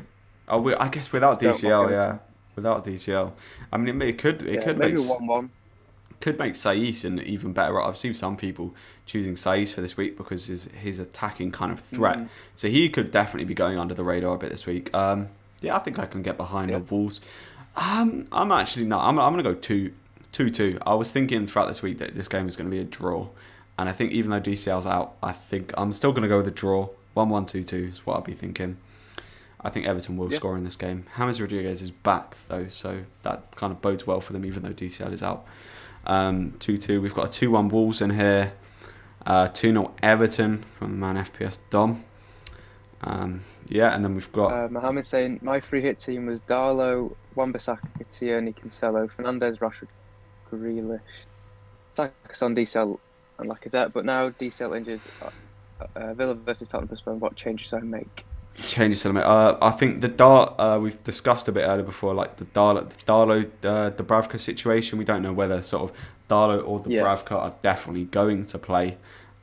I guess without DCL, yeah. Without DCL, I mean, it could maybe make 1-1. Could make Saiss an even better. I've seen some people choosing Saiss for this week because his attacking kind of threat. So he could definitely be going under the radar a bit this week. Yeah, I think I can get behind the Wolves. I'm actually not. I'm going to go 2-2. I was thinking throughout this week that this game is going to be a draw, and I think even though DCL's out, I think I'm still going to go with a draw. 1-1, 2-2 is what I'll be thinking. I think Everton will score in this game. James Rodriguez is back though, so that kind of bodes well for them, even though DCL is out. 2-2. We've got a 2-1 Wolves in here. 2-0 Everton from the man FPS Dom. And then we've got Mohamed saying my free hit team was Darlow, Wan-Bissaka, Tierney, Cancelo, Fernandes, Rashford, Grealish, Saka's on DCL and Lacazette, but now DCL injured. Villa versus Tottenham postponed. What changes I make? Changes to the I think the we've discussed a bit earlier before, like the Darlow Dubravka situation. We don't know whether sort of Darlow or Dubravka are definitely going to play.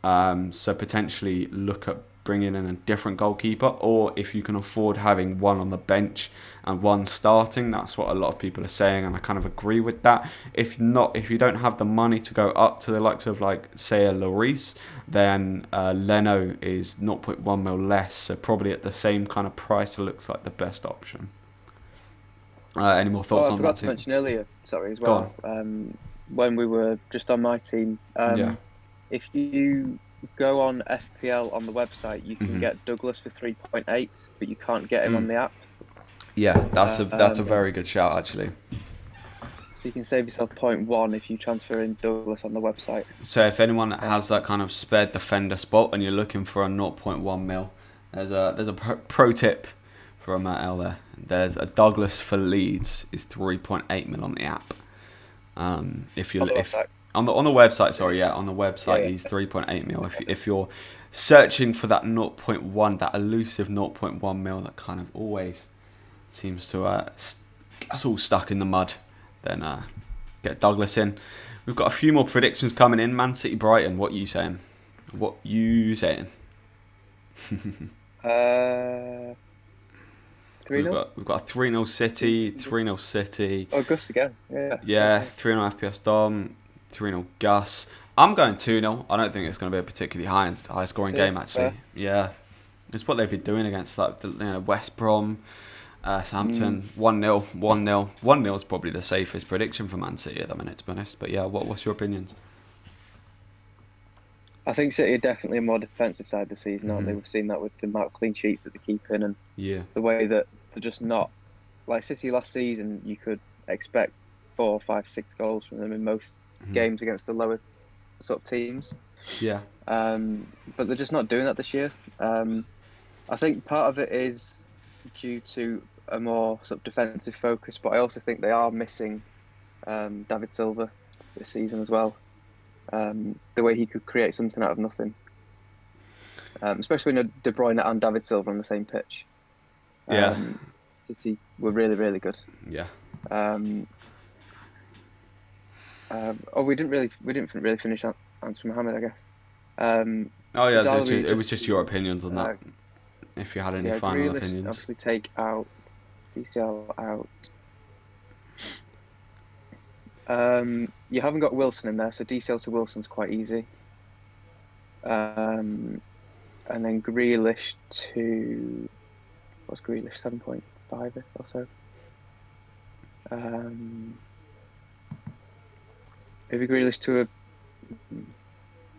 So potentially look at bringing in a different goalkeeper, or if you can afford having one on the bench and one starting. That's what a lot of people are saying, and I kind of agree with that. If you don't have the money to go up to the likes of, like, say, a Lloris, then Leno is 0.1 mil less, so probably at the same kind of price, it looks like the best option. Any more thoughts on that? I forgot to mention earlier, sorry, as well, when we were just on my team, if you go on FPL on the website, you can Mm-hmm. get Douglas for 3.8, but you can't get him on the app. Yeah, that's a Um, very good shout actually. so you can save yourself 0.1 if you transfer in Douglas on the website. So if anyone has Um, that kind of spare defender spot and you're looking for a 0.1 mil, there's a pro tip from L there. There's a Douglas for Leeds is 3.8 mil on the app. If on you the if website. on the website, sorry, yeah, on the Yeah, website yeah. he's 3.8 mil. If you're searching for that 0.1, that elusive 0.1 mil that kind of always seems to gets all stuck in the mud, then get Douglas in. We've got a few more predictions coming in. Man City, Brighton. What you saying? What you saying? Uh, 3-0? We've got a 3-0 City, 3-0 City. Oh, Gus again. Yeah. Yeah, 3-0 FPS Dom, 3-0 Gus. I'm going 2-0. I don't think it's going to be a particularly high scoring game actually. Yeah. It's what they've been doing against like West Brom, Southampton. 1-0, 1-0. 1-0 is probably the safest prediction for Man City at the minute, to be honest. But yeah, what's your opinions? I think City are definitely a more defensive side this season, aren't they? We've seen that with the amount of clean sheets that they keep in and Yeah. the way that they're just not like City last season. You could expect 4, 5, 6 goals from them in most games against the lower sort of teams. Yeah. But they're just not doing that this year. I think part of it is due to a more sort of defensive focus, but I also think they are missing David Silva this season as well. The way he could create something out of nothing, especially when De Bruyne and David Silva on the same pitch. City were really, really good. Yeah. We didn't really finish Answer Mohammed, I guess. Oh yeah, it was just your opinions on that. If you had any final Grealish, opinions. Obviously, take out DCL out. You haven't got Wilson in there, so DCL to Wilson's quite easy. And then Grealish to what's Grealish 7.5 or so. Maybe Grealish to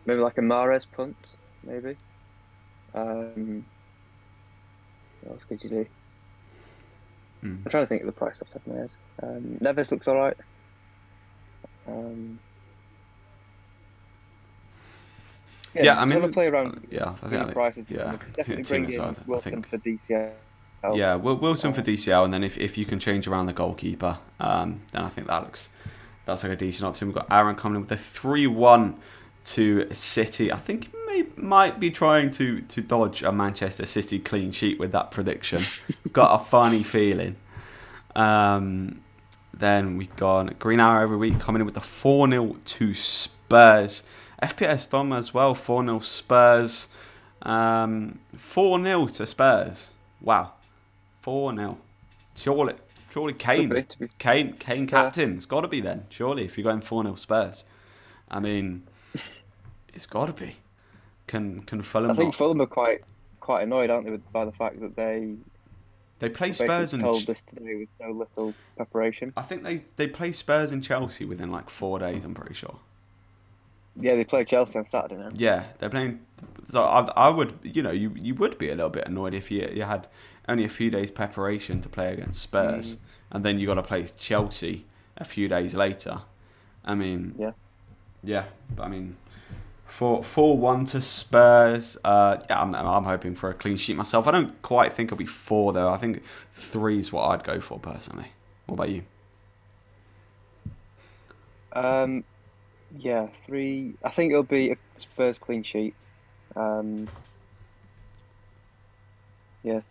maybe like a Mahrez punt, maybe. What else could you do? I'm trying to think of the price off the top of my head. Neves looks all right. I mean, have a play around. I think prices. Yeah, definitely bring in Wilson for DCL. Yeah, Wilson for DCL, and then if you can change around the goalkeeper, then I think that's like a decent option. We've got Aaron coming in with a 3-1 to City. I think he might be trying to dodge a Manchester City clean sheet with that prediction. Got a funny feeling. Then we've got Green Arrow every week coming in with the 4-0 to Spurs. FPS Dom as well, 4-0 Spurs. 4-0 to Spurs. Wow. 4-0. Surely Kane captain's got to be then. Surely, if you're going 4-0 Spurs. I mean, it's got to be. Can Fulham? I think Fulham are quite annoyed, aren't they, by the fact that they play Spurs and told this today with so little preparation. I think they play Spurs and Chelsea within like 4 days. I'm pretty sure. Yeah, they play Chelsea on Saturday now. Yeah, they're playing. So I would, you would be a little bit annoyed if you had only a few days preparation to play against Spurs, and then you got to play Chelsea a few days later. I mean, yeah. But I mean, 4-1 to Spurs. I'm hoping for a clean sheet myself. I don't quite think it'll be 4 though. I think 3 is what I'd go for personally. What about you? Yeah, 3. I think it'll be a Spurs clean sheet. 3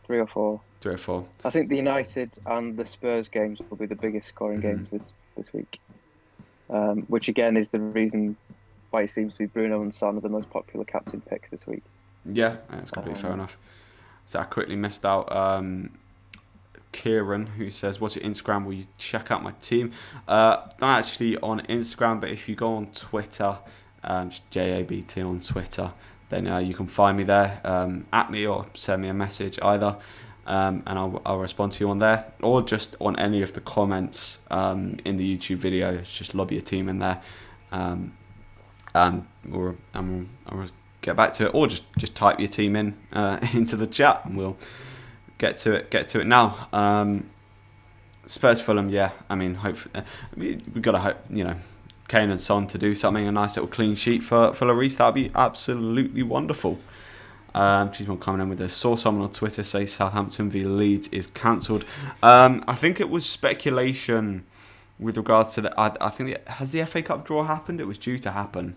or 4. 3 or 4. I think the United and the Spurs games will be the biggest scoring games this week. Which again is the reason why it seems to be Bruno and Son are the most popular captain picks this week. Yeah, that's completely fair enough. So I quickly missed out Kieran, who says, what's your Instagram? Will you check out my team? Not actually on Instagram, but if you go on Twitter, JABT on Twitter, then you can find me there, at me or send me a message either, and I'll respond to you on there, or just on any of the comments in the YouTube video. Just lobby your team in there, We'll get back to it, or just type your team in into the chat, and we'll get to it now. Spurs Fulham, yeah. I mean, hopefully we've got to hope, Kane and Son to do something, a nice little clean sheet for Lloris. That'd be absolutely wonderful. Cheeseman coming in with this. Saw someone on Twitter say Southampton v Leeds is cancelled. I think it was speculation with regards to the. I think has the FA Cup draw happened? It was due to happen.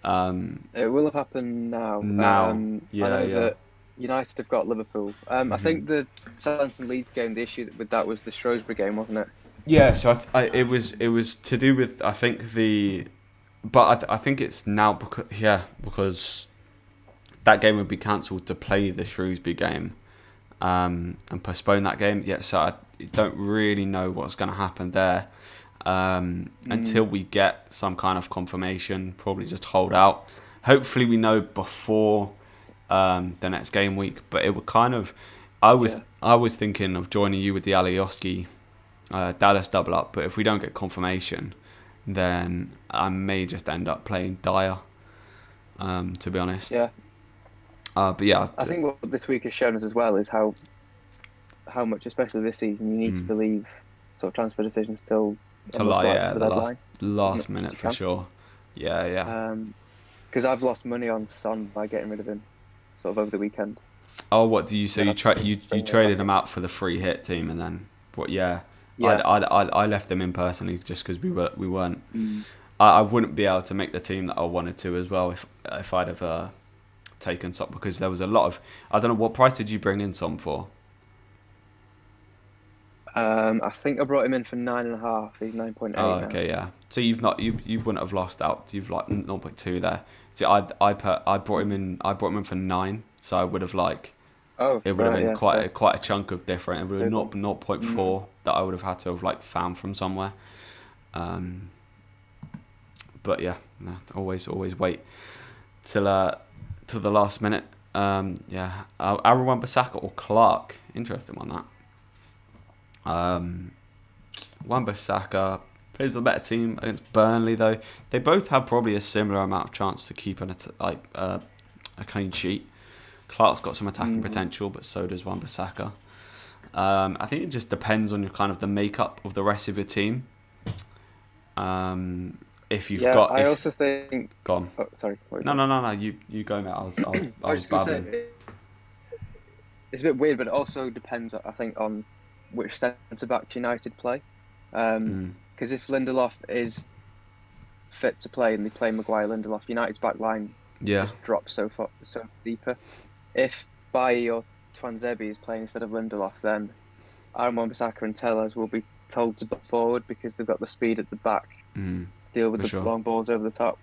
It will have happened now. Now, I know that United have got Liverpool. I think the Southampton Leeds game, the issue with that was the Shrewsbury game, wasn't it? Yeah, so it was to do with I think I think it's now because that game would be cancelled to play the Shrewsbury game, and postpone that game. Yeah, so I don't really know what's going to happen there until we get some kind of confirmation. Probably just hold out. Hopefully we know before the next game week. But it would kind of, I was thinking of joining you with the Alioski Dallas double up. But if we don't get confirmation, then I may just end up playing Dyer. To be honest. Yeah. But yeah, I think what this week has shown us as well is how much, especially this season, you need to leave sort of transfer decisions till the last minute for sure. Yeah. Because I've lost money on Son by getting rid of him, sort of over the weekend. Oh, what do you? So you traded him out for the free hit team, and then what? Yeah. I left them in personally just because we weren't. I wouldn't be able to make the team that I wanted to as well if I'd have taken Son, because there was a lot of, I don't know, what price did you bring in Son for? I think I brought him in for 9.5. He's 9.8. Oh, okay, yeah. So you wouldn't have lost out. You've like 0.2 there. See, I brought him in. I brought him in for 9. So I would have it would have been quite a chunk of different. It would have been 0.4 that I would have had to have found from somewhere. But yeah, always wait till the last minute. Aaron Wan-Bissaka or Clark. Interesting on that. Wan-Bissaka plays with a better team against Burnley, though. They both have probably a similar amount of chance to keep a clean sheet. Clark's got some attacking potential, but so does Wan-Bissaka. I think it just depends on your kind of the makeup of the rest of your team. If you've got, I also think. Go on. Oh, sorry. No. You go, mate. I was babbling. It's a bit weird, but it also depends, I think, on which centre back United play. Because if Lindelof is fit to play and they play Maguire, Lindelof, United's back line just drops so deeper. If Bailly or Twanzebe is playing instead of Lindelof, then Aaron Wan-Bissaka and Tellez will be told to back forward because they've got the speed at the back to deal with the long balls over the top.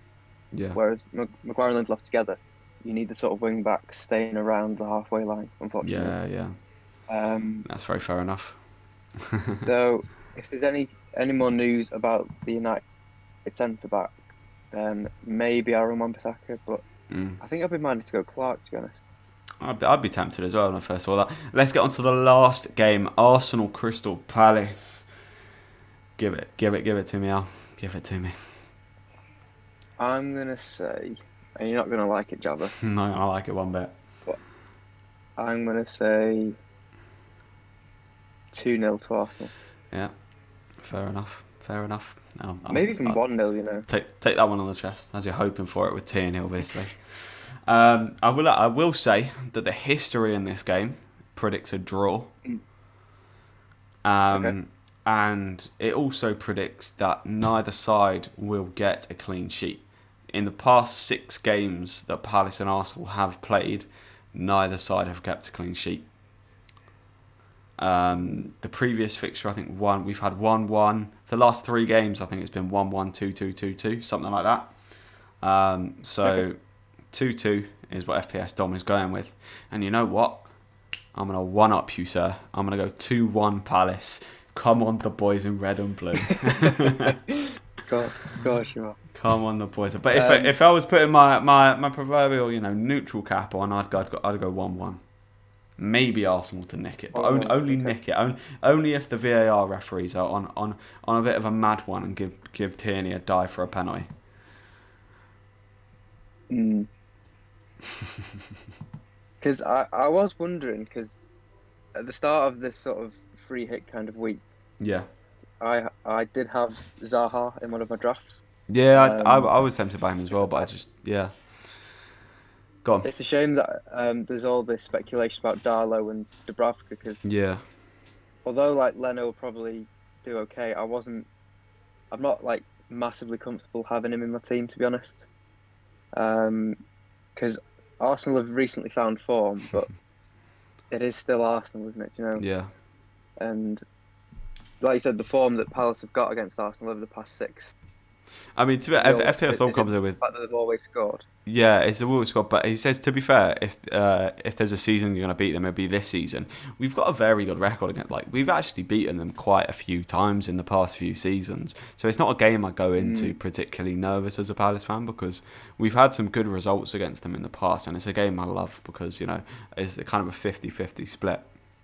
Yeah. Whereas Maguire and Lindelof together, you need the sort of wing back staying around the halfway line, unfortunately. Yeah. That's very fair enough. So, if there's any more news about the United centre back, then maybe Aaron Wan-Bissaka, but I think I'd be minded to go Clark, to be honest. I'd be tempted as well when I first saw that. Let's get on to the last game, Arsenal Crystal Palace. Give it to me, Al. Give it to me. I'm gonna say, and you're not gonna like it, Jabba. No, I like it one bit. But I'm gonna say 2-0 to Arsenal. Yeah, fair enough. Maybe even 1-0, you know. Take that one on the chest, as you're hoping for it with Tierney, obviously. I will say that the history in this game predicts a draw. Okay. And it also predicts that neither side will get a clean sheet. In the past 6 games that Palace and Arsenal have played, neither side have kept a clean sheet. The previous fixture, I think we've had 1-1. The last 3 games, I think it's been 1-1, 2-2, 2-2, something like that. So 2-2 is what FPS Dom is going with. And you know what? I'm going to one-up you, sir. I'm going to go 2-1 Palace. Come on, the boys in red and blue. Gosh, you are. Come on, the boys. But if I was putting my proverbial neutral cap on, I'd go 1-1. Maybe Arsenal to nick it, but only nick it. Only if the VAR referees are on a bit of a mad one and give Tierney a dive for a penalty. Because I was wondering, because at the start of this sort of free hit kind of week, Yeah. I did have Zaha in one of my drafts. Yeah, I was tempted by him as well, but I just, yeah. Go on. It's a shame that there's all this speculation about Darlow and Dubravka, because Yeah. although like Leno will probably do okay, I'm not like massively comfortable having him in my team, to be honest. Because Arsenal have recently found form, but it is still Arsenal, isn't it? You know, Yeah. and like you said, the form that Palace have got against Arsenal over the past six. I mean, to be FPL still comes in with. The fact that they've always scored. Yeah, it's a Wolves squad, but he says, to be fair, if there's a season you're going to beat them, it'll be this season. We've got a very good record against, like, we've actually beaten them quite a few times in the past few seasons. So it's not a game I go into particularly nervous as a Palace fan, because we've had some good results against them in the past, and it's a game I love because, you know, it's kind of a 50-50 split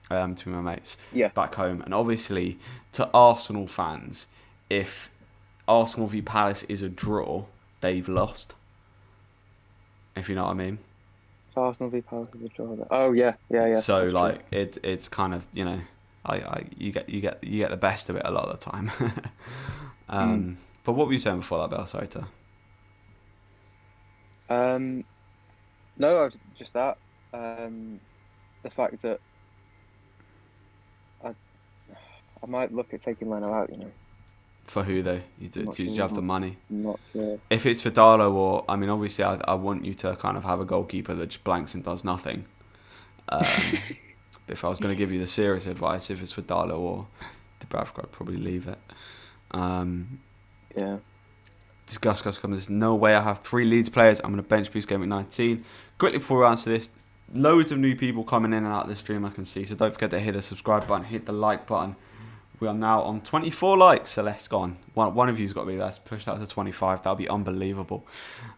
to my mates back home. And obviously, to Arsenal fans, if Arsenal v Palace is a draw, they've lost. If you know what I mean. Arsenal v Palace is a draw. Oh yeah. So like it's kind of, you know, you get the best of it a lot of the time. But what were you saying before that, Bell? Sorry to. No, I was just that. The fact that I might look at taking Leno out, you know. For who though? Do you have the money? I'm not sure. If it's for Darlow, or I mean, obviously, I want you to kind of have a goalkeeper that just blanks and does nothing. If I was going to give you the serious advice, if it's for Darlow or Dubravka, I'd probably leave it. Yeah. Discuss. There's no way I have 3 Leeds players. I'm going to bench boost game at 19. Quickly before we answer this, loads of new people coming in and out of the stream I can see. So don't forget to hit the subscribe button, hit the like button. We are now on 24 likes, so let's go on. One of you's got to be there. Let's push that to 25. That'll be unbelievable.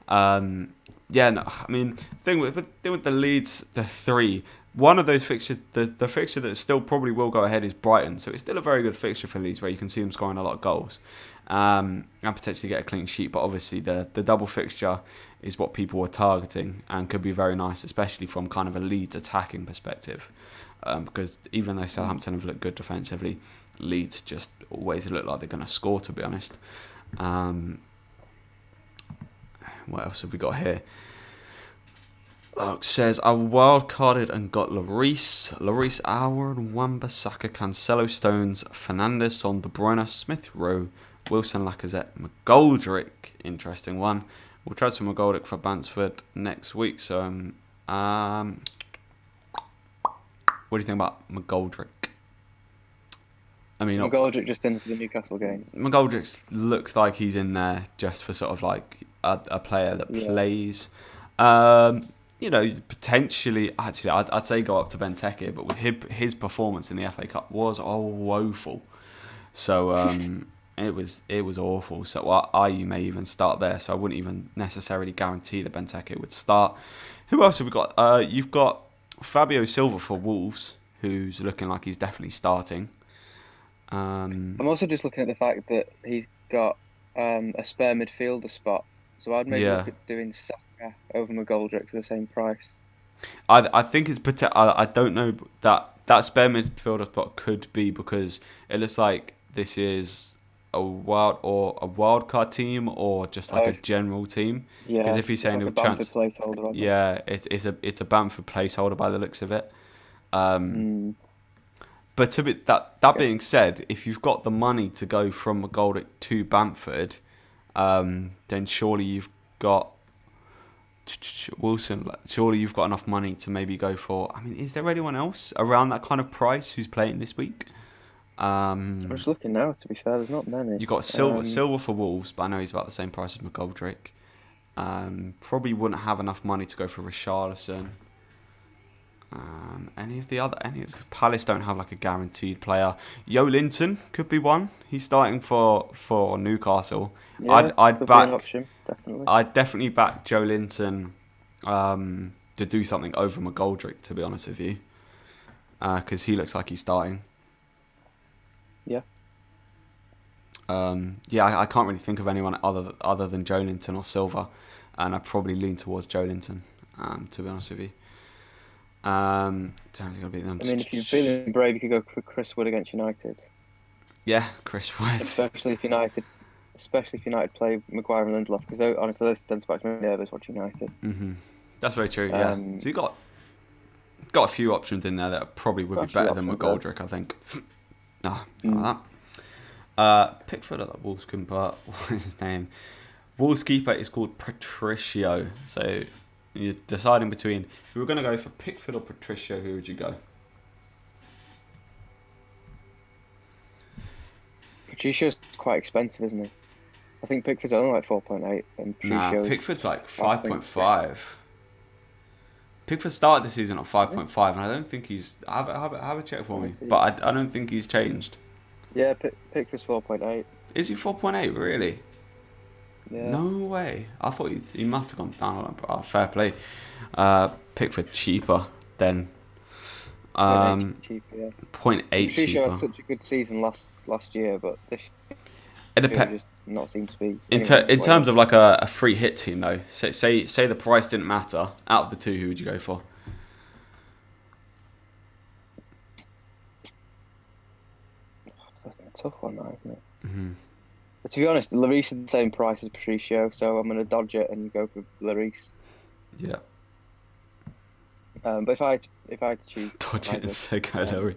I mean, thing with the Leeds, the 3. One of those fixtures, the fixture that still probably will go ahead is Brighton. So it's still a very good fixture for Leeds, where you can see them scoring a lot of goals and potentially get a clean sheet. But obviously, the double fixture is what people were targeting and could be very nice, especially from kind of a Leeds attacking perspective. Because even though Southampton have looked good defensively, Leeds just always look like they're going to score, to be honest. What else have we got here? Says, I wild-carded and got Lloris, Aouar, Wan-Bissaka, Cancelo, Stones, Fernandes, Son, De Bruyne, Smith Rowe, Wilson, Lacazette, McGoldrick. Interesting one. We'll transfer McGoldrick for Bansford next week. So, what do you think about McGoldrick? I mean, McGoldrick just in for the Newcastle game. McGoldrick looks like he's in there just for sort of like a player that plays. You know, potentially, actually, I'd say go up to Benteke, but with his performance in the FA Cup was woeful. So it was awful. So you may even start there. So I wouldn't even necessarily guarantee that Benteke would start. Who else have we got? You've got Fabio Silva for Wolves, who's looking like he's definitely starting. I'm also just looking at the fact that he's got a spare midfielder spot. So I'd maybe look at doing Saka over McGoldrick for the same price. I think it's I don't know that spare midfielder spot could be because it looks like this is a wild card team or just like a general team. Yeah. Because if you're saying like a Bamford placeholder. Yeah, it's a Bamford placeholder by the looks of it. But that being said, if you've got the money to go from McGoldrick to Bamford, then surely you've got Wilson. Surely you've got enough money to maybe go for. I mean, is there anyone else around that kind of price who's playing this week? I'm just looking now. To be fair, there's not many. You've got Silva for Wolves, but I know he's about the same price as McGoldrick. Probably wouldn't have enough money to go for Richarlison. Any of Palace don't have like a guaranteed player. Yo Linton could be one. He's starting for Newcastle. Yeah, I'd back an option, definitely. I'd definitely back Joe Linton to do something over McGoldrick, to be honest with you, because he looks like he's starting. Yeah. I can't really think of anyone other than Joe Linton or Silva. and I probably lean towards Joe Linton. To be honest with you, don't think I'll beat them. I mean, if you're feeling brave, you could go for Chris Wood against United. Yeah, Chris Wood. Especially if United play Maguire and Lindelof, because honestly, those centre backs make me nervous watching United. That's very true. Yeah. So you got a few options in there that probably would be better than McGoldrick, I think. Like that. Pickford at that Wolves keeper. What is his name? Wolves keeper is called Patricio. So you're deciding between, if you were going to go for Pickford or Patricio, who would you go? Patricio's quite expensive, isn't he? I think Pickford's only like 4.8 and Patricio's Pickford's like 5.5. Pickford started the season at 5.5, and I don't think he's... Have a check for me. But I don't think he's changed. Yeah, Pickford's 4.8. Is he 4.8, really? Yeah. No way. I thought he must have gone down. Fair play. Pickford cheaper than... 0.8 cheaper, yeah. 0.8 Patricio had such a good season last year, but this it depends. Just not seem to be. In terms of like a free hit team, though, say the price didn't matter. Out of the two, who would you go for? That's a tough one, that, isn't it? But to be honest, Lloris is the same price as Patricio, so I'm going to dodge it and go for Lloris. Yeah. But if I had to choose, dodge it and say go Lloris.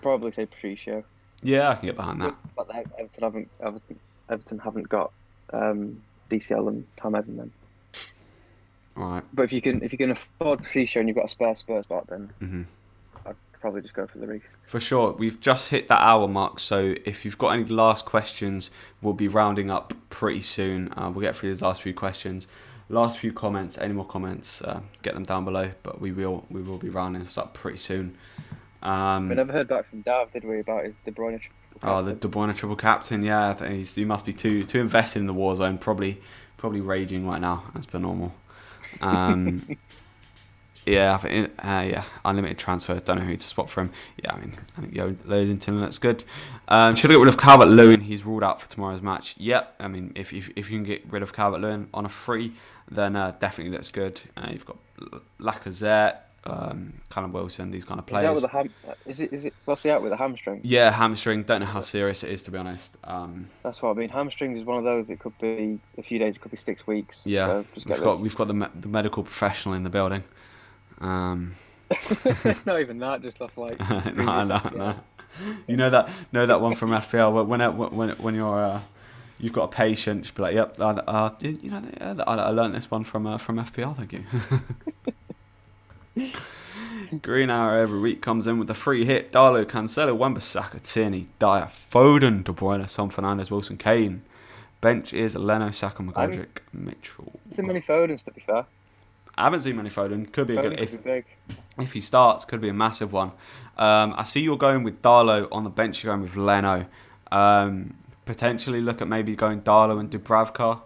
Probably say Patricio. Yeah, I can get behind that. But Everton haven't got DCL and James in them. All right. But if you can afford Patricio and you've got a spare Spurs spot, then I'd probably just go for Lloris. For sure. We've just hit that hour mark, so if you've got any last questions, we'll be rounding up pretty soon. We'll get through these last few questions. Last few comments. Any more comments? Get them down below. But we will be rounding this up pretty soon. We never heard back from Dav, did we, about his De Bruyne triple captain? Oh, the De Bruyne triple captain. Yeah, I think he must be too invested in the war zone. Probably raging right now, as per normal. Yeah, I think unlimited transfers. Don't know who to spot for him. Yeah, I think Linton looks good. Should I get rid of Calvert-Lewin? He's ruled out for tomorrow's match. Yep. I mean, if you can get rid of Calvert-Lewin on a free, then definitely looks good. You've got Lacazette, Callum Wilson, these kind of players. Is it? What's he out with, a hamstring? Yeah, hamstring. Don't know how serious it is, to be honest. That's what I mean. Hamstrings is one of those. It could be a few days. It could be 6 weeks. Yeah, so we've got the medical professional in the building. Not even that. Just off like. No. You know that one from FPL when you're you've got a patient, just be like, yep. I learned this one from FPL. Thank you. Green Arrow every week comes in with a free hit. Darlow, Cancelo, Wan-Bissaka, Tierney, Dyer, Foden, De Bruyne, Son Fernandes, Wilson, Kane. Bench is Leno, Saka, McGoldrick, Mitchell. So many Fodens, to be fair. I haven't seen many Foden. Could be a good if he starts. Could be a massive one. I see you're going with Darlow on the bench. You're going with Leno. Potentially look at maybe going Darlow and Dubravka,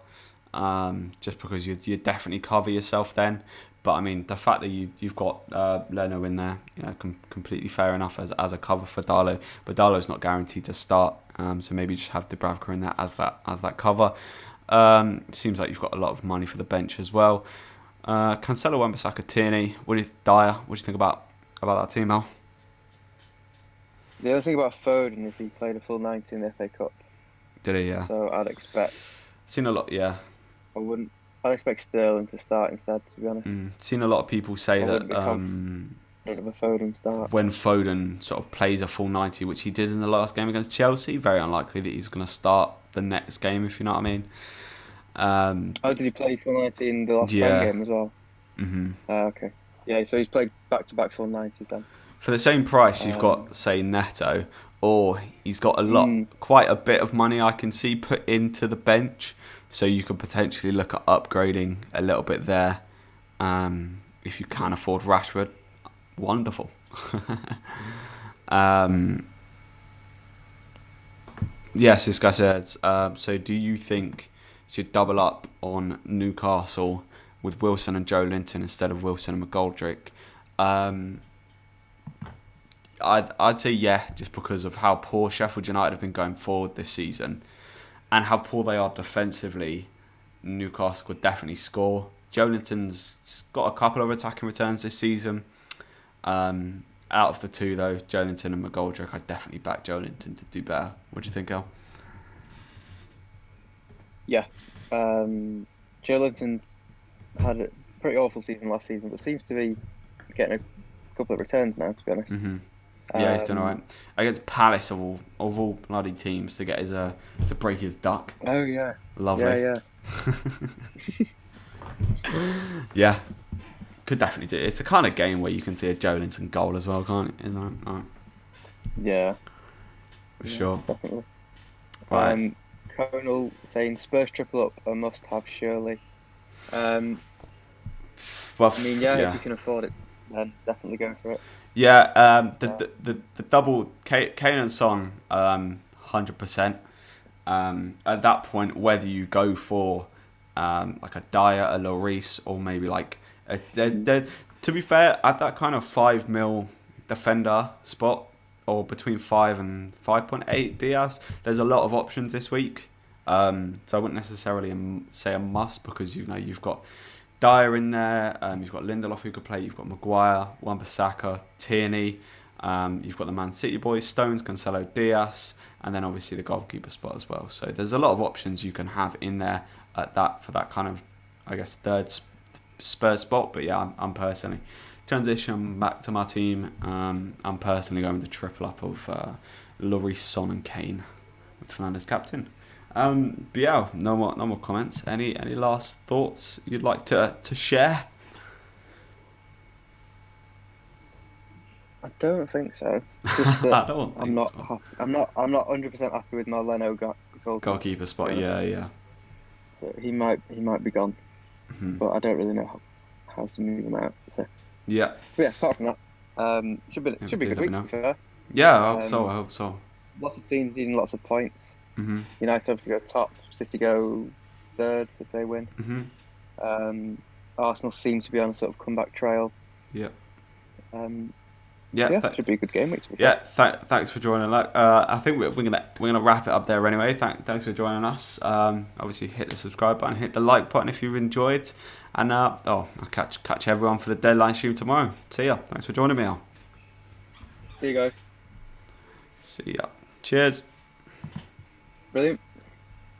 just because you definitely cover yourself then. But I mean, the fact that you've got Leno in there, completely fair enough as a cover for Darlow. But Darlow's not guaranteed to start, so maybe just have Dubravka in there as that cover. Seems like you've got a lot of money for the bench as well. Cancelo, Wan-Bissaka, Tierney. Dyer? What do you think about that team, Al? The other thing about Foden is he played a full 90 in the FA Cup. Did he? Yeah. So I'd expect. Seen a lot. Yeah. I'd expect Sterling to start instead, to be honest. Seen a lot of people say that of a Foden start. When Foden sort of plays a full 90, which he did in the last game against Chelsea, very unlikely that he's going to start the next game, if you know what I mean. Did he play full 90 in the last game as well? Okay. Yeah, so he's played back-to-back full 90s then. For the same price, you've got, say, Neto, or he's got quite a bit of money I can see put into the bench, so you could potentially look at upgrading a little bit there. If you can afford Rashford, wonderful. Yes, this guy says, so do you think you should double up on Newcastle with Wilson and Joe Linton instead of Wilson and McGoldrick? I'd say yeah, just because of how poor Sheffield United have been going forward this season and how poor they are defensively. Newcastle could definitely score. Joelinton's got a couple of attacking returns this season. Out of the two, though, Joelinton and McGoldrick, I'd definitely back Joelinton to do better. What do you think, Al? Yeah. Joelinton's had a pretty awful season last season, but seems to be getting a couple of returns now, to be honest. Mm-hmm. Yeah, he's done all right. Against Palace, of all bloody teams, to get his to break his duck. Oh, yeah. Lovely. Yeah. Yeah. Could definitely do it. It's the kind of game where you can see a Joelinton goal as well, can't it? Isn't it? Right. Yeah. For sure. Definitely. Right. Conal saying Spurs triple up a must have, surely. Well, I mean, if you can afford it, then definitely go for it. Yeah, the double Kane and Son, 100%. At that point, whether you go for like a Dyer, a Lloris, or maybe like to be fair, at that kind of 5 mil defender spot, or between 5 and 5.8 Diaz, there's a lot of options this week. So I wouldn't necessarily say a must, because you've got Dyer in there, you've got Lindelof who could play, you've got Maguire, Wan-Bissaka, Tierney, you've got the Man City boys, Stones, Cancelo, Diaz, and then obviously the goalkeeper spot as well. So there's a lot of options you can have in there for that kind of, I guess, third Spurs spot. But yeah, I'm personally transition back to my team. I'm personally going with the triple up of Lloris, Son, and Kane with Fernandes captain. But yeah, no more comments. Any last thoughts you'd like to share? I don't think so. Just that I'm not so. happy. I'm not 100% happy with my Leno goalkeeper spot. Yeah. So he might be gone, but I don't really know how to move him out. So yeah. But yeah, apart from that, should be a good week. To be fair. Yeah, I hope so. Lots of teams needing lots of points. United obviously go top. City go third if they win. Arsenal seem to be on a sort of comeback trail. Yeah. Should be a good game week. Thanks for joining. I think we're gonna wrap it up there anyway. Thanks for joining us. Obviously hit the subscribe button, hit the like button if you've enjoyed, and I'll catch everyone for the deadline stream tomorrow. See ya. Thanks for joining me, Al. See you guys. See ya. Cheers. Brilliant.